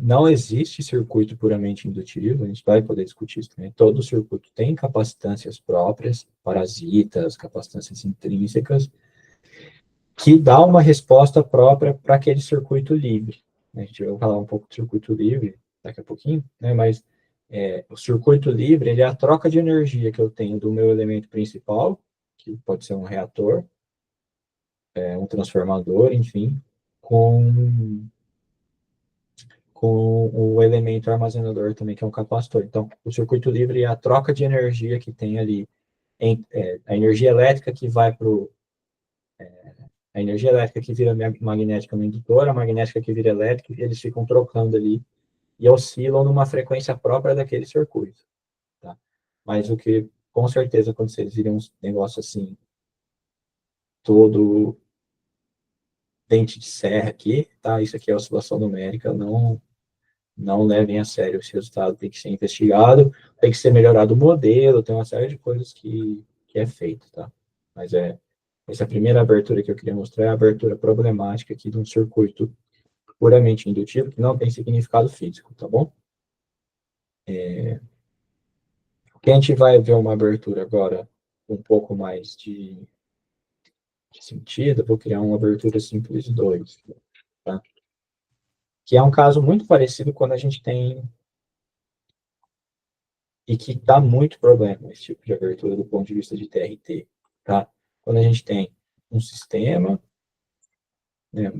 não existe circuito puramente indutivo, a gente vai poder discutir isso também. Todo circuito tem capacitâncias próprias, parasitas, capacitâncias intrínsecas, que dá uma resposta própria para aquele circuito livre. A gente vai falar um pouco do circuito livre daqui a pouquinho, né? Mas o circuito livre ele é a troca de energia que eu tenho do meu elemento principal, que pode ser um reator, um transformador, enfim, com, com o elemento armazenador também, que é um capacitor. Então, o circuito livre é a troca de energia que tem ali, a energia elétrica que vai para a energia elétrica que vira magnética no indutor, a magnética que vira elétrica, e eles ficam trocando ali e oscilam numa frequência própria daquele circuito. Tá? Mas o que, com certeza, quando vocês virem um negócio assim, todo dente de serra aqui, tá? Isso aqui é oscilação numérica, não levem a sério esse resultado, tem que ser investigado, tem que ser melhorado o modelo, tem uma série de coisas que é feito, tá? Mas essa primeira abertura que eu queria mostrar é a abertura problemática aqui de um circuito puramente indutivo, que não tem significado físico, tá bom? Que a gente vai ver uma abertura agora um pouco mais de sentido, eu vou criar uma abertura simples 2, tá? Que é um caso muito parecido quando a gente tem, e que dá muito problema esse tipo de abertura do ponto de vista de TRT, tá? Quando a gente tem um sistema, né,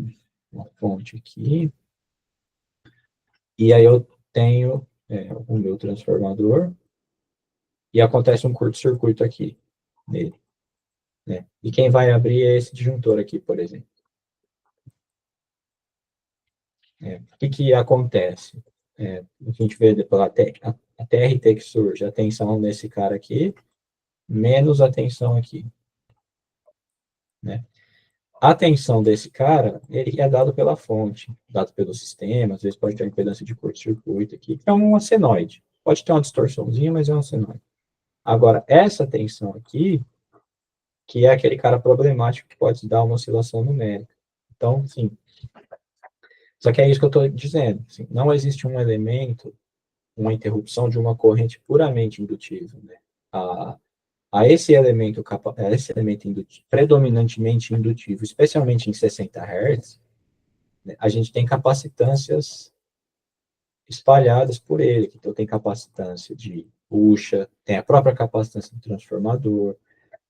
uma fonte aqui, e aí eu tenho o meu transformador, e acontece um curto-circuito aqui nele, né? E quem vai abrir é esse disjuntor aqui, por exemplo. O que acontece? A gente vê pela a TRT que surge, a tensão nesse cara aqui, menos a tensão aqui, né? A tensão desse cara, ele é dado pela fonte, dado pelo sistema, às vezes pode ter uma impedância de curto-circuito aqui, que é um senoide. Pode ter uma distorçãozinha, mas é um senoide. Agora, essa tensão aqui, que é aquele cara problemático que pode dar uma oscilação numérica. Então, sim. Só que é isso que eu estou dizendo. Assim, não existe um elemento, uma interrupção de uma corrente puramente indutiva. Né? A, a esse elemento indutivo, predominantemente indutivo, especialmente em 60 Hz, né, a gente tem capacitâncias espalhadas por ele. Então, tem capacitância de bucha, tem a própria capacitância do transformador.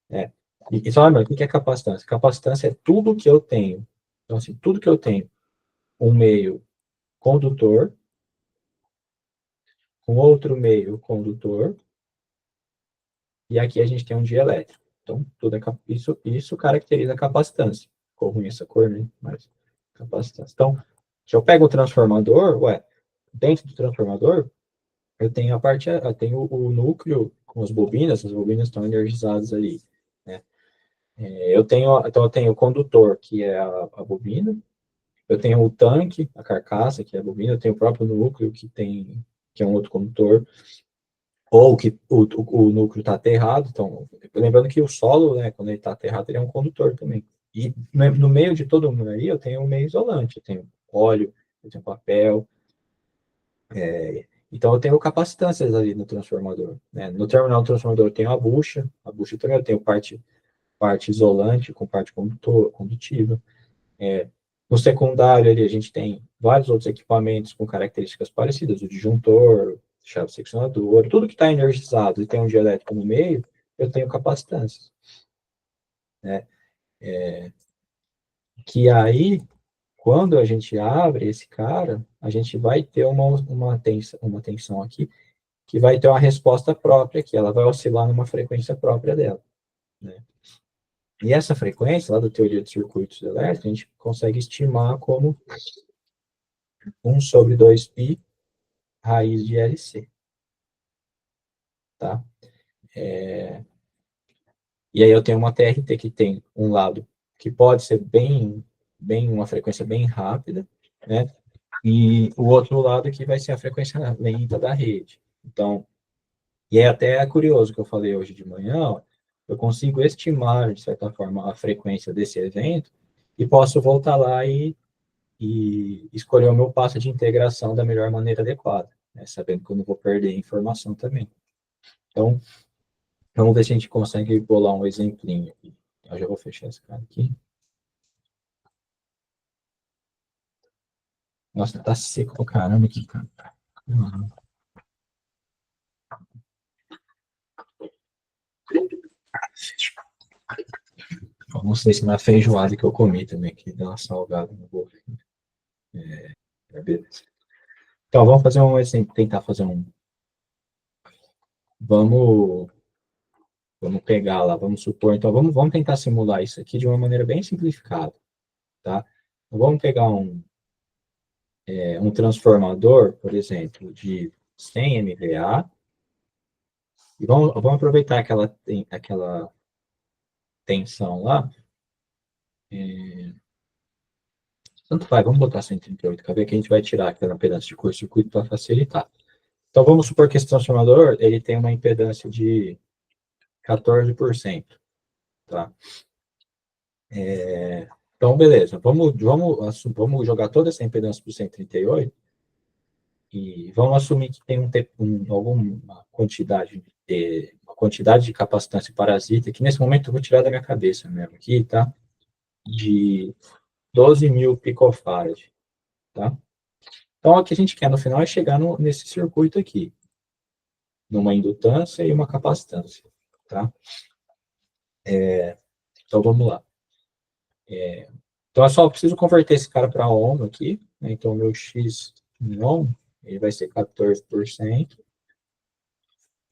Né? E só lembra, o que é capacitância? Capacitância é tudo que eu tenho. Então, assim, tudo que eu tenho, um meio condutor, um outro meio condutor, e aqui a gente tem um dielétrico. Então, tudo é isso caracteriza a capacitância. Ficou ruim essa cor, né? Mas capacitância. Então, se eu pego o transformador, dentro do transformador, eu tenho o núcleo com as bobinas estão energizadas ali. Né? Então eu tenho o condutor, que é a bobina, eu tenho o tanque, a carcaça, que é a bobina, eu tenho o próprio núcleo, que é um outro condutor, ou que o núcleo está aterrado. Então, lembrando que o solo, né, quando ele está aterrado, ele é um condutor também. E no meio de todo mundo aí, eu tenho um meio isolante, eu tenho óleo, eu tenho papel. Então, eu tenho capacitâncias ali no transformador. Né? No terminal do transformador, eu tenho a bucha também, eu tenho parte isolante com parte condutiva. No secundário, ali, a gente tem vários outros equipamentos com características parecidas, o disjuntor, chave seccionador, tudo que está energizado e tem um dielétrico no meio, eu tenho capacitâncias. Né? Que aí, quando a gente abre esse cara, a gente vai ter uma tensão aqui, que vai ter uma resposta própria, que ela vai oscilar numa frequência própria dela. Né? E essa frequência, lá da teoria de circuitos elétricos, a gente consegue estimar como 1/2π raiz de LC. Tá? E aí eu tenho uma TRT que tem um lado que pode ser uma frequência bem rápida, né? E o outro lado que vai ser a frequência lenta da rede. Então, e é até curioso que eu falei hoje de manhã, ó, eu consigo estimar, de certa forma, a frequência desse evento e posso voltar lá e escolher o meu passo de integração da melhor maneira adequada, né? Sabendo que eu não vou perder informação também. Então, vamos ver se a gente consegue bolar um exemplinho aqui. Eu já vou fechar esse cara aqui. Nossa, tá seco pra caramba aqui, cara. Uhum. Não sei se na feijoada que eu comi também, que deu uma salgada no bolo. Beleza. Então, vamos fazer um exemplo, tentar fazer um. Vamos, vamos pegar lá, vamos supor. Então, vamos tentar simular isso aqui de uma maneira bem simplificada, tá? Então, vamos pegar um transformador, por exemplo, de 100 MVA, e vamos aproveitar aquela tensão lá. Tanto faz, vamos botar 138 kV, que a gente vai tirar aquela impedância de curto-circuito para facilitar. Então, vamos supor que esse transformador ele tem uma impedância de 14%. Tá? Então, beleza. Vamos jogar toda essa impedância para o 138 e vamos assumir que tem alguma quantidade de capacitância parasita, que nesse momento eu vou tirar da minha cabeça mesmo aqui, tá? De 12.000 picofarad. Tá? Então, o que a gente quer no final é chegar nesse circuito aqui, numa indutância e uma capacitância. Tá? Então, vamos lá. Então, eu só preciso converter esse cara para ohm aqui. Né? Então, o meu X em ohm ele vai ser 14%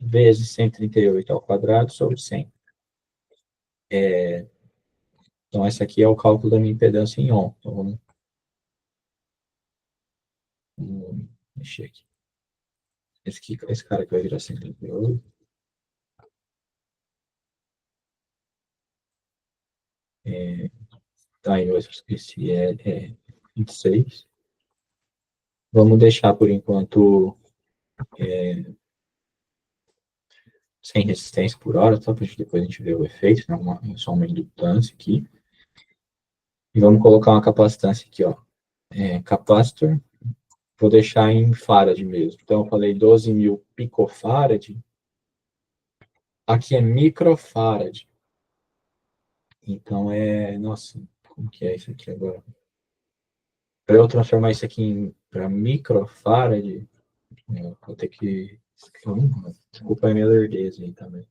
vezes 138 ao quadrado sobre 100. Então, esse aqui é o cálculo da minha impedância em ohm. Então, vamos mexer aqui. Esse cara aqui vai virar 138. Tá, esse é 26. Vamos deixar, por enquanto, sem resistência por hora, só para depois a gente ver o efeito, né? Só uma indutância aqui. E vamos colocar uma capacitância aqui, ó. Capacitor, vou deixar em farad mesmo. Então, eu falei 12.000 picofarad. Aqui é microfarad. Então, nossa, como que é isso aqui agora? Para eu transformar isso aqui para microfarad, vou ter que... Desculpa a minha lerdeza aí também.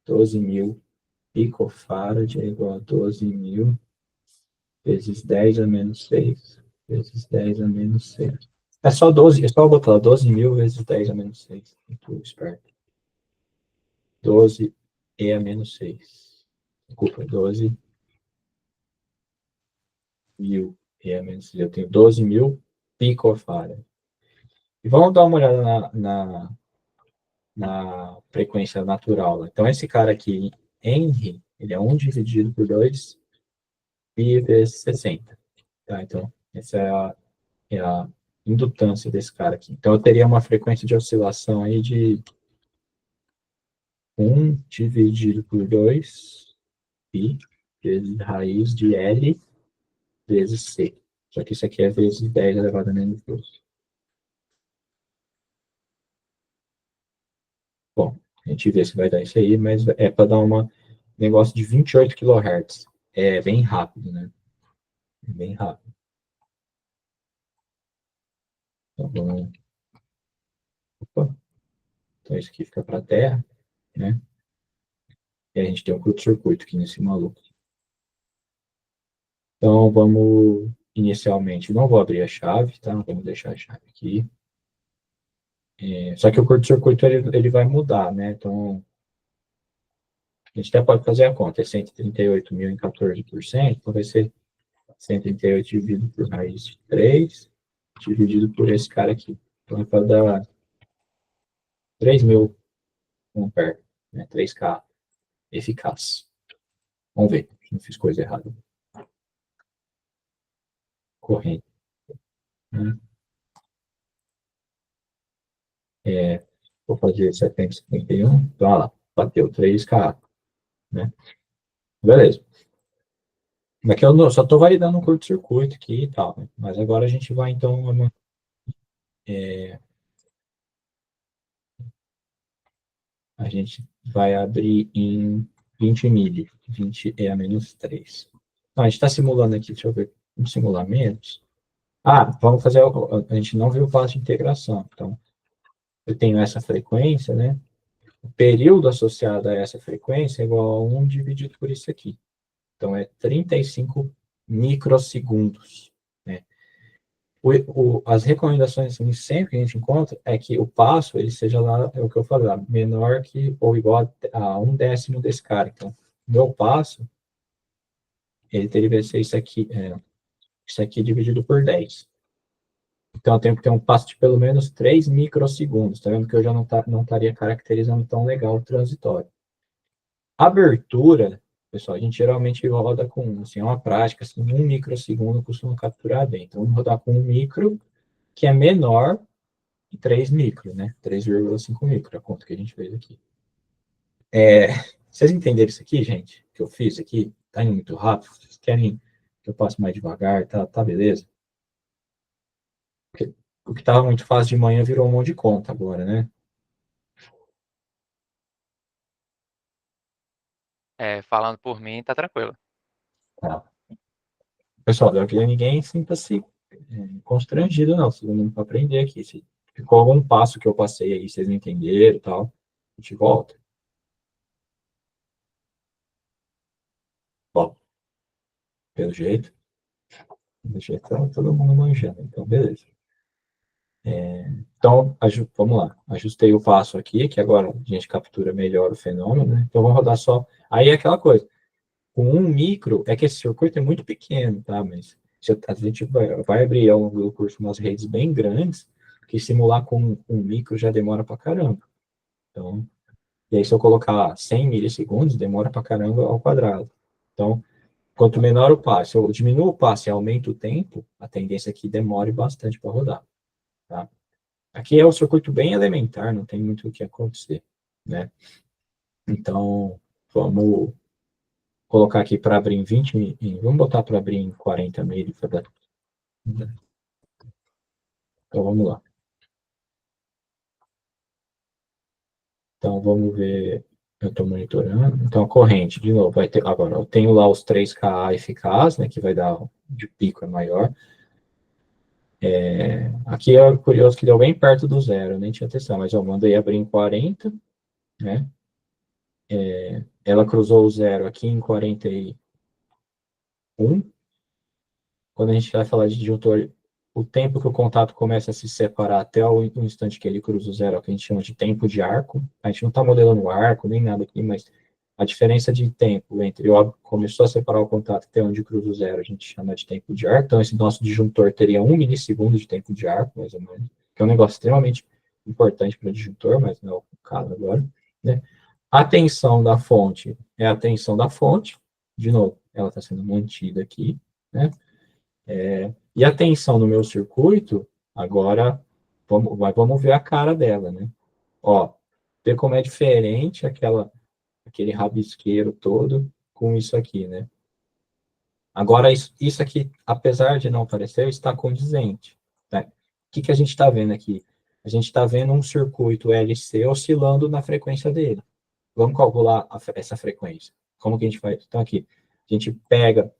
12.000 picofarad é igual a 12.000 vezes 10 a menos 6, vezes 10 a menos 6. É só 12, é só botar 12.000 vezes 10 a menos 6. Muito esperto. 12 e a menos 6. Desculpa, 12.000 e a menos 6. Eu tenho 12.000 picofarad. E vamos dar uma olhada na frequência natural. Então, esse cara aqui, Henry, ele é 1 dividido por 2 pi vezes 60. Tá? Então, essa é a indutância desse cara aqui. Então, eu teria uma frequência de oscilação aí de 1 dividido por 2 pi vezes raiz de L vezes C. Só que isso aqui é vezes 10 elevado a menos 2. Bom, a gente vê se vai dar isso aí, mas é para dar um negócio de 28 kHz. É bem rápido, né? É bem rápido. Então, vamos... Opa. Então, isso aqui fica para a Terra, né? E a gente tem um curto-circuito aqui nesse maluco. Então, vamos inicialmente, não vou abrir a chave, tá? Vamos deixar a chave aqui. Só que o curto-circuito ele vai mudar, né? Então, a gente até pode fazer a conta. É 138 mil em 14%, então vai ser 138 dividido por raiz de 3, dividido por esse cara aqui. Então, é para dar 3.000 ampere, né? 3K eficaz. Vamos ver, não fiz coisa errada. Corrente. Né? Vou fazer 751. Então, olha lá, bateu 3K. Né? Beleza. Daqui eu só estou validando um curto-circuito aqui e tal. Né? Mas agora a gente vai, então, a gente vai abrir em 20 mili. 20 é a menos 3. Então, a gente está simulando aqui, deixa eu ver. Vamos simular menos. Vamos fazer. A gente não viu o passo de integração. Então, eu tenho essa frequência, né? O período associado a essa frequência é igual a 1 dividido por isso aqui. Então, é 35 microsegundos. Né? As recomendações assim, sempre que a gente encontra é que o passo ele seja lá, é o que eu falei, lá, menor que ou igual a 1/10 desse cara. Então, meu passo, ele teria que ser isso aqui dividido por 10. Então, eu tenho que ter um passo de pelo menos 3 microsegundos. Tá vendo que eu já não estaria caracterizando tão legal o transitório. Abertura, pessoal, a gente geralmente roda com, assim, uma prática, assim, 1 microsegundo costuma capturar bem. Então, vamos rodar com 1 micro, que é menor que 3 micro, né? 3,5 micro, a conta que a gente fez aqui. Vocês entenderam isso aqui, gente? Que eu fiz aqui? Tá indo muito rápido? Vocês querem que eu passe mais devagar? Tá beleza? Porque o que estava muito fácil de manhã virou um monte de conta agora, né? Falando por mim, tá tranquilo. Tá. Pessoal, eu queria ninguém sinta-se constrangido, não. Todo mundo para aprender aqui. Se ficou algum passo que eu passei aí, vocês não entenderam e tal, a gente volta. Bom, pelo jeito tá todo mundo manjando, então beleza. Então, vamos lá. Ajustei o passo aqui, que agora a gente captura melhor o fenômeno, né? Então, vamos rodar só. Aí é aquela coisa. Com 1 micro, é que esse circuito é muito pequeno, tá? Mas a gente vai abrir ao longo do curso umas redes bem grandes, que simular com 1 micro já demora pra caramba. Então, e aí se eu colocar 100 milissegundos, demora pra caramba ao quadrado. Então, quanto menor o passe, eu diminuo o passe e aumento o tempo, a tendência é que demore bastante para rodar. Tá? Aqui é um circuito bem elementar, não tem muito o que acontecer. Né? Então, vamos colocar aqui para abrir em 20, vamos botar para abrir em 40 mil. Então, vamos lá. Então, vamos ver. Eu estou monitorando. Então, a corrente, de novo, vai ter. Agora, eu tenho lá os 3Ka eficaz, né, que vai dar de pico é maior. Aqui é curioso que deu bem perto do zero, eu nem tinha atenção, mas eu mandei abrir em 40, né? Ela cruzou o zero aqui em 41. Quando a gente vai falar de disjuntor, o tempo que o contato começa a se separar até o instante que ele cruza o zero, é o que a gente chama de tempo de arco. A gente não está modelando o arco, nem nada aqui, mas a diferença de tempo entre começou a separar o contato até onde cruza o zero, a gente chama de tempo de arco. Então, esse nosso disjuntor teria 1 milissegundo de tempo de arco, mais ou menos, que é um negócio extremamente importante para o disjuntor, mas não é o caso agora. Né? A tensão da fonte é a tensão da fonte, de novo, ela está sendo mantida aqui, né? E a tensão no meu circuito, agora, vamos ver a cara dela, né? Ó, ver como é diferente aquele rabisqueiro todo com isso aqui, né? Agora, isso aqui, apesar de não parecer, está condizente. Tá? O que a gente está vendo aqui? A gente está vendo um circuito LC oscilando na frequência dele. Vamos calcular essa frequência. Como que a gente faz? Então, aqui, a gente pega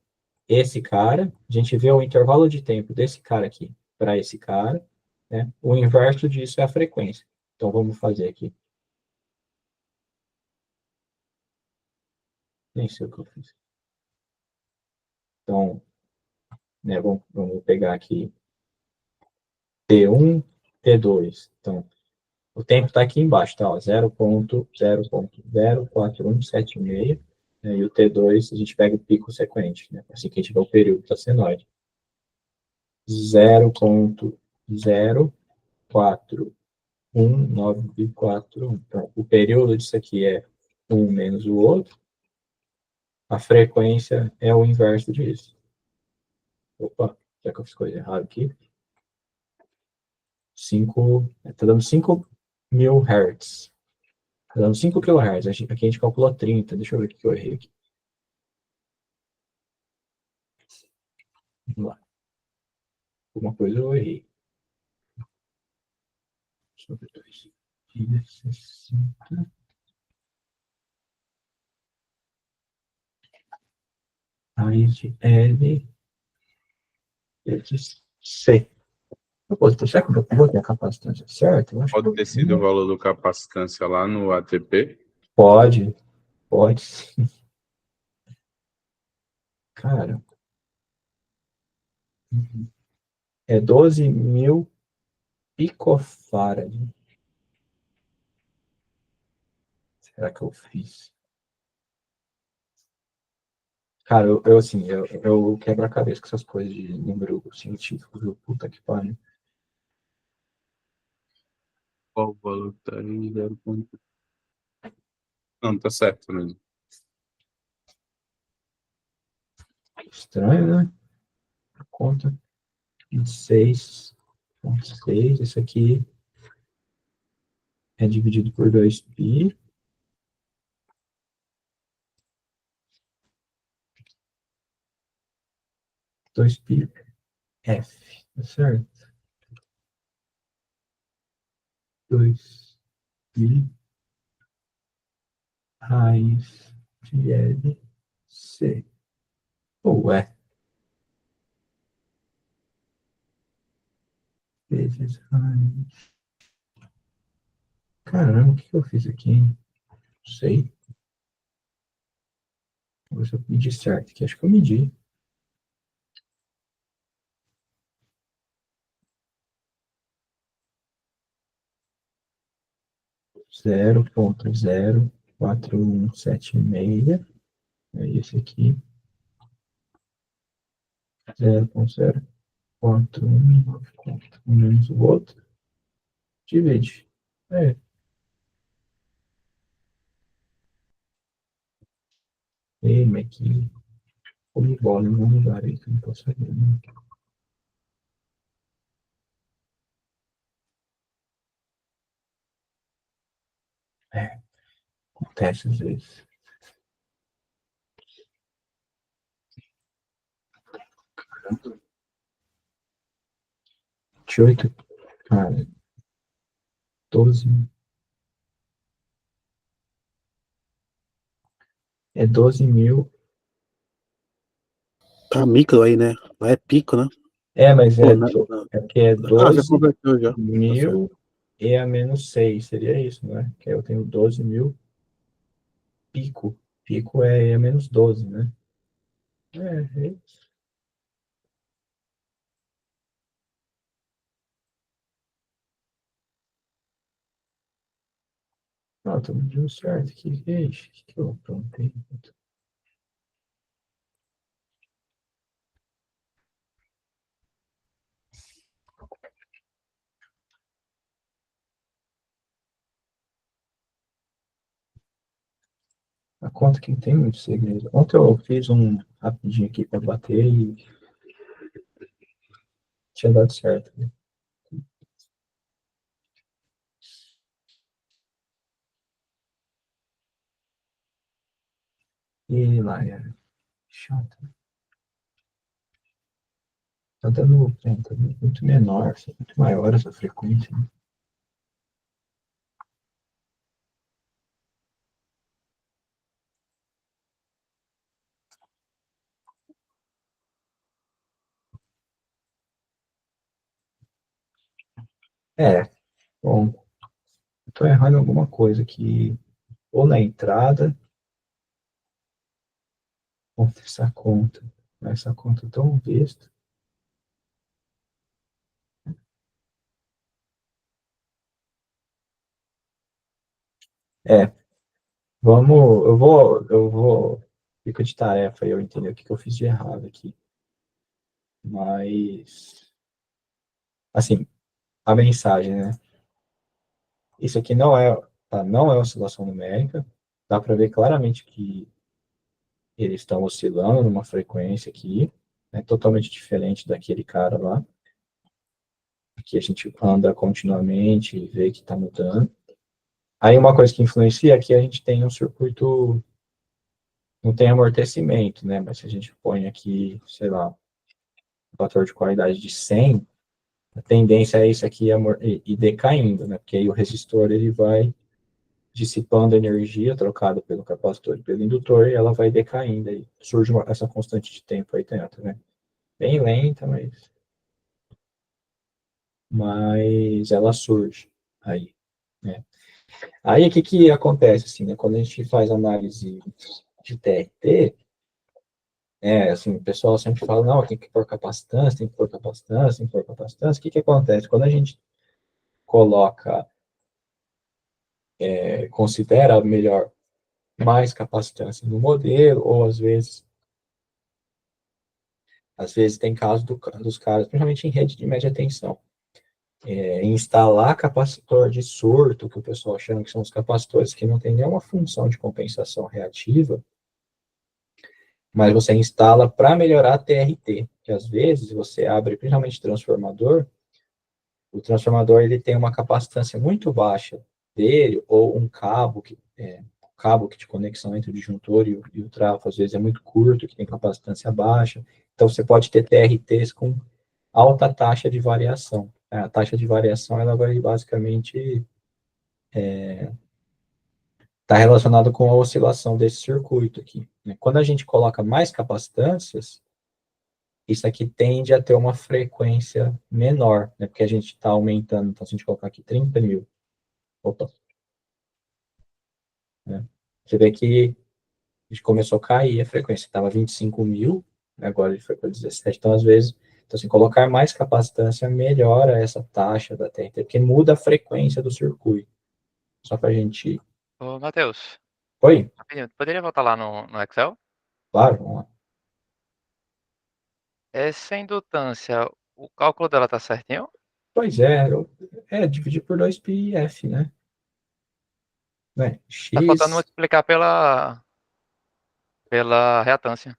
esse cara, a gente vê o intervalo de tempo desse cara aqui para esse cara, né? O inverso disso é a frequência. Então, vamos fazer aqui. Nem sei o que eu fiz. Então, né, vamos pegar aqui T1, T2. Então, o tempo está aqui embaixo, tá? 0.0.0417,6. Né, e o T2, a gente pega o pico sequente, né? Assim que a gente vê o período da senoide. 0.041941. Então, o período disso aqui é um menos o outro. A frequência é o inverso disso. Opa, já que eu fiz coisa errada aqui. Está dando 5.000 Hz. Está dando 5 kHz. Aqui a gente calcula 30. Deixa eu ver o que eu errei aqui. Vamos lá. Alguma coisa eu errei. Sobre 2,60. Raiz de L vezes C. Será que eu vou ter a capacitância certa? Pode ter sido o valor do capacitância lá no ATP? Pode sim. Cara, é 12.000 picofarad. Será que eu fiz? Cara, assim, eu quebro a cabeça com essas coisas de número científico, viu? Puta que pariu. Qual o valor que tá aí? 0. Não, tá certo mesmo. Estranho, né? Conta 26,6. Isso aqui é dividido por 2π. 2π F, tá certo? 2π raiz de L C. Ué. Vezes raiz. Caramba, o que eu fiz aqui? Não sei. Vou ver se eu medi certo aqui. Acho que eu medi. Zero 0.0417,6. É esse aqui. 0.0414 menos o outro. Divide. É. Mas que comi bola em algum lugar aí que eu não posso saber, né? É, acontece às vezes. Caramba, 28, cara, 12. É 12 mil. Tá micro aí, né? Lá é pico, né? É, mas Pô, não. é porque é Já 12 converteu já. Tá certo. mil e a menos 6 seria isso, né? Que aí eu tenho 12 mil pico. Pico é menos 12, né? É isso. Ah, tô medindo certo aqui. Ixi, que eu aprontei. A conta que tem muito segredo. Ontem eu fiz um rapidinho aqui para bater e tinha dado certo, né? E lá é chato. Tá dando tá muito menor, assim, muito maior essa frequência, né? É, bom, eu tô errando em alguma coisa aqui, ou na entrada, ou nessa conta. Essa conta é tão besta. É, fica de tarefa aí eu entender o que eu fiz de errado aqui. Mas, assim, a mensagem, né? Isso aqui não é oscilação numérica. Dá para ver claramente que eles estão oscilando numa frequência aqui, né, totalmente diferente daquele cara lá, que a gente anda continuamente e vê que está mudando. Aí uma coisa que influencia é que a gente tem um circuito, não tem amortecimento, né? Mas se a gente põe aqui, sei lá, um fator de qualidade de 100, a tendência é isso aqui ir decaindo, né? Porque aí o resistor ele vai dissipando energia trocada pelo capacitor e pelo indutor e ela vai decaindo. Aí surge essa constante de tempo aí dentro, né? Bem lenta, mas ela surge aí, né? Aí o que que acontece assim, né? Quando a gente faz análise de TRT, assim, o pessoal sempre fala, não, tem que pôr capacitância, tem que pôr capacitância, tem que pôr capacitância. O que que acontece? Quando a gente coloca, considera melhor mais capacitância no modelo, ou às vezes tem caso dos caras, principalmente em rede de média tensão, instalar capacitor de surto, que o pessoal chama que são os capacitores que não tem nenhuma função de compensação reativa, mas você instala para melhorar a TRT, que às vezes você abre, principalmente transformador, o transformador ele tem uma capacitância muito baixa dele, ou um cabo que de conexão entre o disjuntor e o trafo, às vezes é muito curto, que tem capacitância baixa, então você pode ter TRTs com alta taxa de variação. A taxa de variação ela vai basicamente estar relacionada com a oscilação desse circuito aqui, né? Quando a gente coloca mais capacitâncias, isso aqui tende a ter uma frequência menor, né? Porque a gente está aumentando. Então, se a gente colocar aqui 30 mil, opa, né? Você vê que a gente começou a cair a frequência. Estava 25 mil, né? Agora ele foi para 17. Então, às vezes, então, assim, colocar mais capacitância melhora essa taxa da TNT, porque muda a frequência do circuito. Só para a gente. Ô, Matheus, Oi? rapidinho, poderia voltar lá no Excel? Claro, vamos lá. Essa indutância, o cálculo dela tá certinho? Pois é, dividir por 2 f, né? Né? Tá faltando X, multiplicar pela reatância.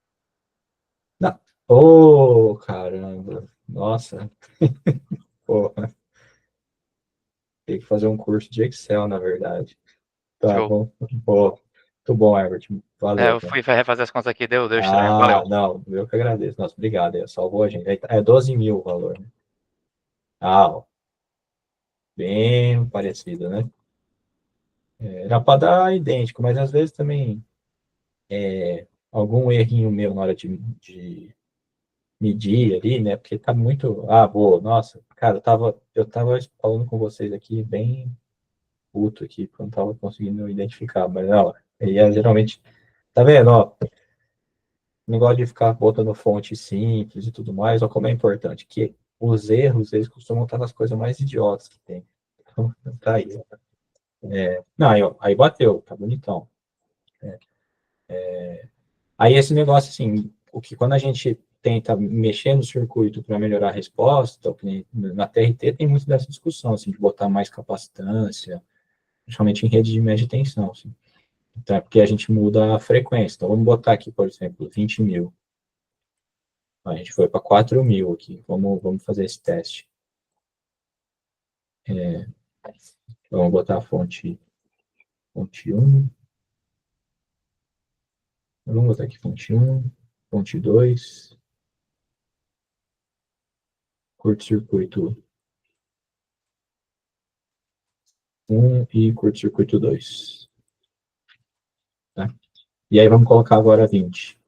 Ô, caramba. Nossa. Porra. Tem que fazer um curso de Excel, na verdade. Tá Show. bom. Pô, muito bom, Herbert. É, Valeu, eu cara. fui refazer as contas aqui, deu estranho. Ah, Valeu. não, eu que agradeço. Nossa, obrigado. Salvou a gente. É 12 mil o valor, né? Ah, ó, bem parecido, né? Era para dar idêntico, mas às vezes também algum errinho meu na hora de medir ali, né? Porque tá muito. Ah, boa, nossa, cara, eu tava falando com vocês aqui bem puto aqui, porque eu não tava conseguindo identificar, mas ó, aí geralmente. Tá vendo, ó? Negócio de ficar botando fonte simples e tudo mais, ó, como é importante, que os erros, eles costumam estar nas coisas mais idiotas que tem. Então, tá aí. Não, aí, ó, aí bateu, tá bonitão. Aí esse negócio, assim, o que quando a gente tenta mexer no circuito para melhorar a resposta, na TRT tem muito dessa discussão, assim, de botar mais capacitância, principalmente em rede de média tensão, assim. Então, é porque a gente muda a frequência. Então, vamos botar aqui, por exemplo, 20 mil. A gente foi para 4 mil aqui. Vamos fazer esse teste. Vamos botar a fonte 1. Vamos botar aqui fonte 1, fonte 2, curto-circuito 1 e curto-circuito 2. Tá? E aí vamos colocar agora 20.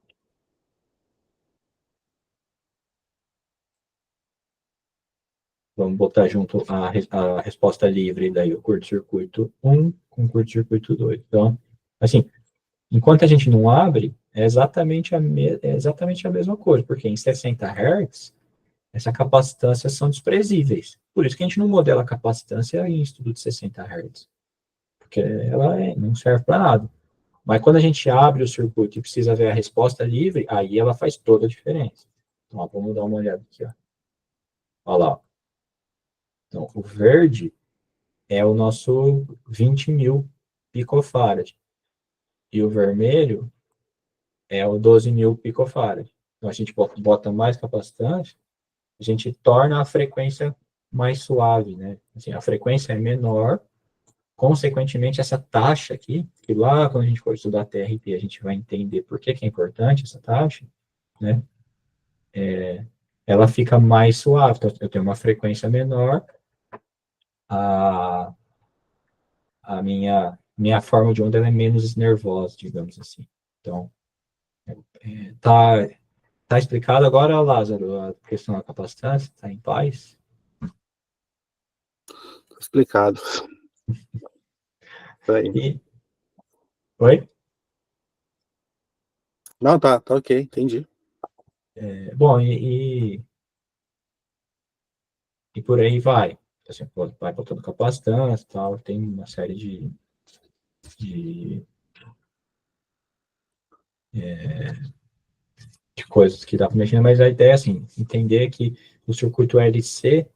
Vamos botar junto a resposta livre, daí o curto-circuito 1 com curto-circuito 2. Então, assim, enquanto a gente não abre, é exatamente a mesma coisa, porque em 60 Hz, essa capacitância são desprezíveis. Por isso que a gente não modela a capacitância em estudo de 60 Hz, porque ela não serve para nada. Mas quando a gente abre o circuito e precisa ver a resposta livre, aí ela faz toda a diferença. Então, ó, vamos dar uma olhada aqui. Ó. Olha lá. Então, o verde é o nosso 20 mil picofarad. E o vermelho é o 12 mil picofarad. Então, a gente bota mais capacitante, a gente torna a frequência mais suave, né? Assim, a frequência é menor, consequentemente, essa taxa aqui, que lá quando a gente for estudar TRT, a gente vai entender por que é importante essa taxa, né? Ela fica mais suave. Então, eu tenho uma frequência menor, a, a minha forma de onda é menos nervosa, digamos assim. Então, tá, tá explicado agora, Lázaro, a questão da capacitância? Tá em paz? Explicado. Isso aí. Oi? Não, tá ok, entendi. Bom, e por aí vai. Assim, vai botando capacitância e tal, tem uma série de, de coisas que dá para mexer, mas a ideia é assim, entender que o circuito LC,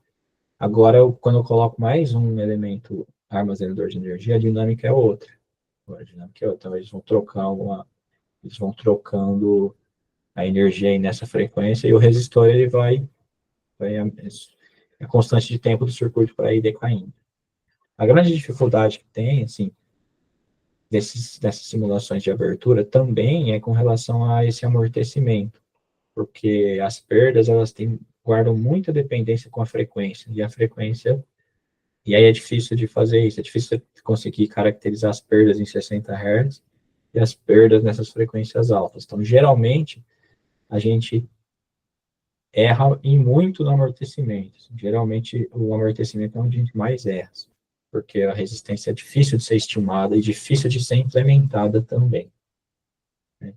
agora quando eu coloco mais um elemento armazenador de energia, a dinâmica é outra. A dinâmica é outra. Então eles vão trocando a energia aí nessa frequência e o resistor ele vai a constante de tempo do circuito para ir decaindo. A grande dificuldade que tem, assim, dessas simulações de abertura também é com relação a esse amortecimento, porque as perdas elas guardam muita dependência com a frequência, e aí é difícil de fazer isso, é difícil de conseguir caracterizar as perdas em 60 Hz e as perdas nessas frequências altas. Então, geralmente, a gente erra em muito no amortecimento. Geralmente, o amortecimento é onde a gente mais erra, porque a resistência é difícil de ser estimada e difícil de ser implementada também. Né?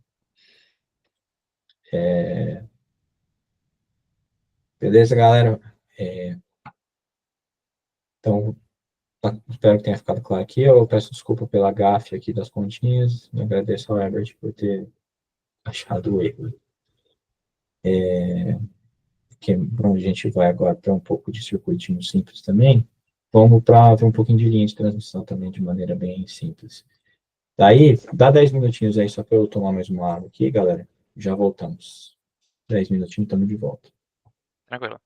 Beleza, galera? Então, espero que tenha ficado claro aqui. Eu peço desculpa pela gafe aqui das continhas. Eu agradeço ao Herbert por ter achado o erro. Que para onde a gente vai agora para um pouco de circuitinho simples também. Vamos para ver um pouquinho de linha de transmissão também de maneira bem simples. Daí, dá 10 minutinhos aí só para eu tomar mais uma água aqui, galera. Já voltamos. 10 minutinhos, estamos de volta. Tranquilo.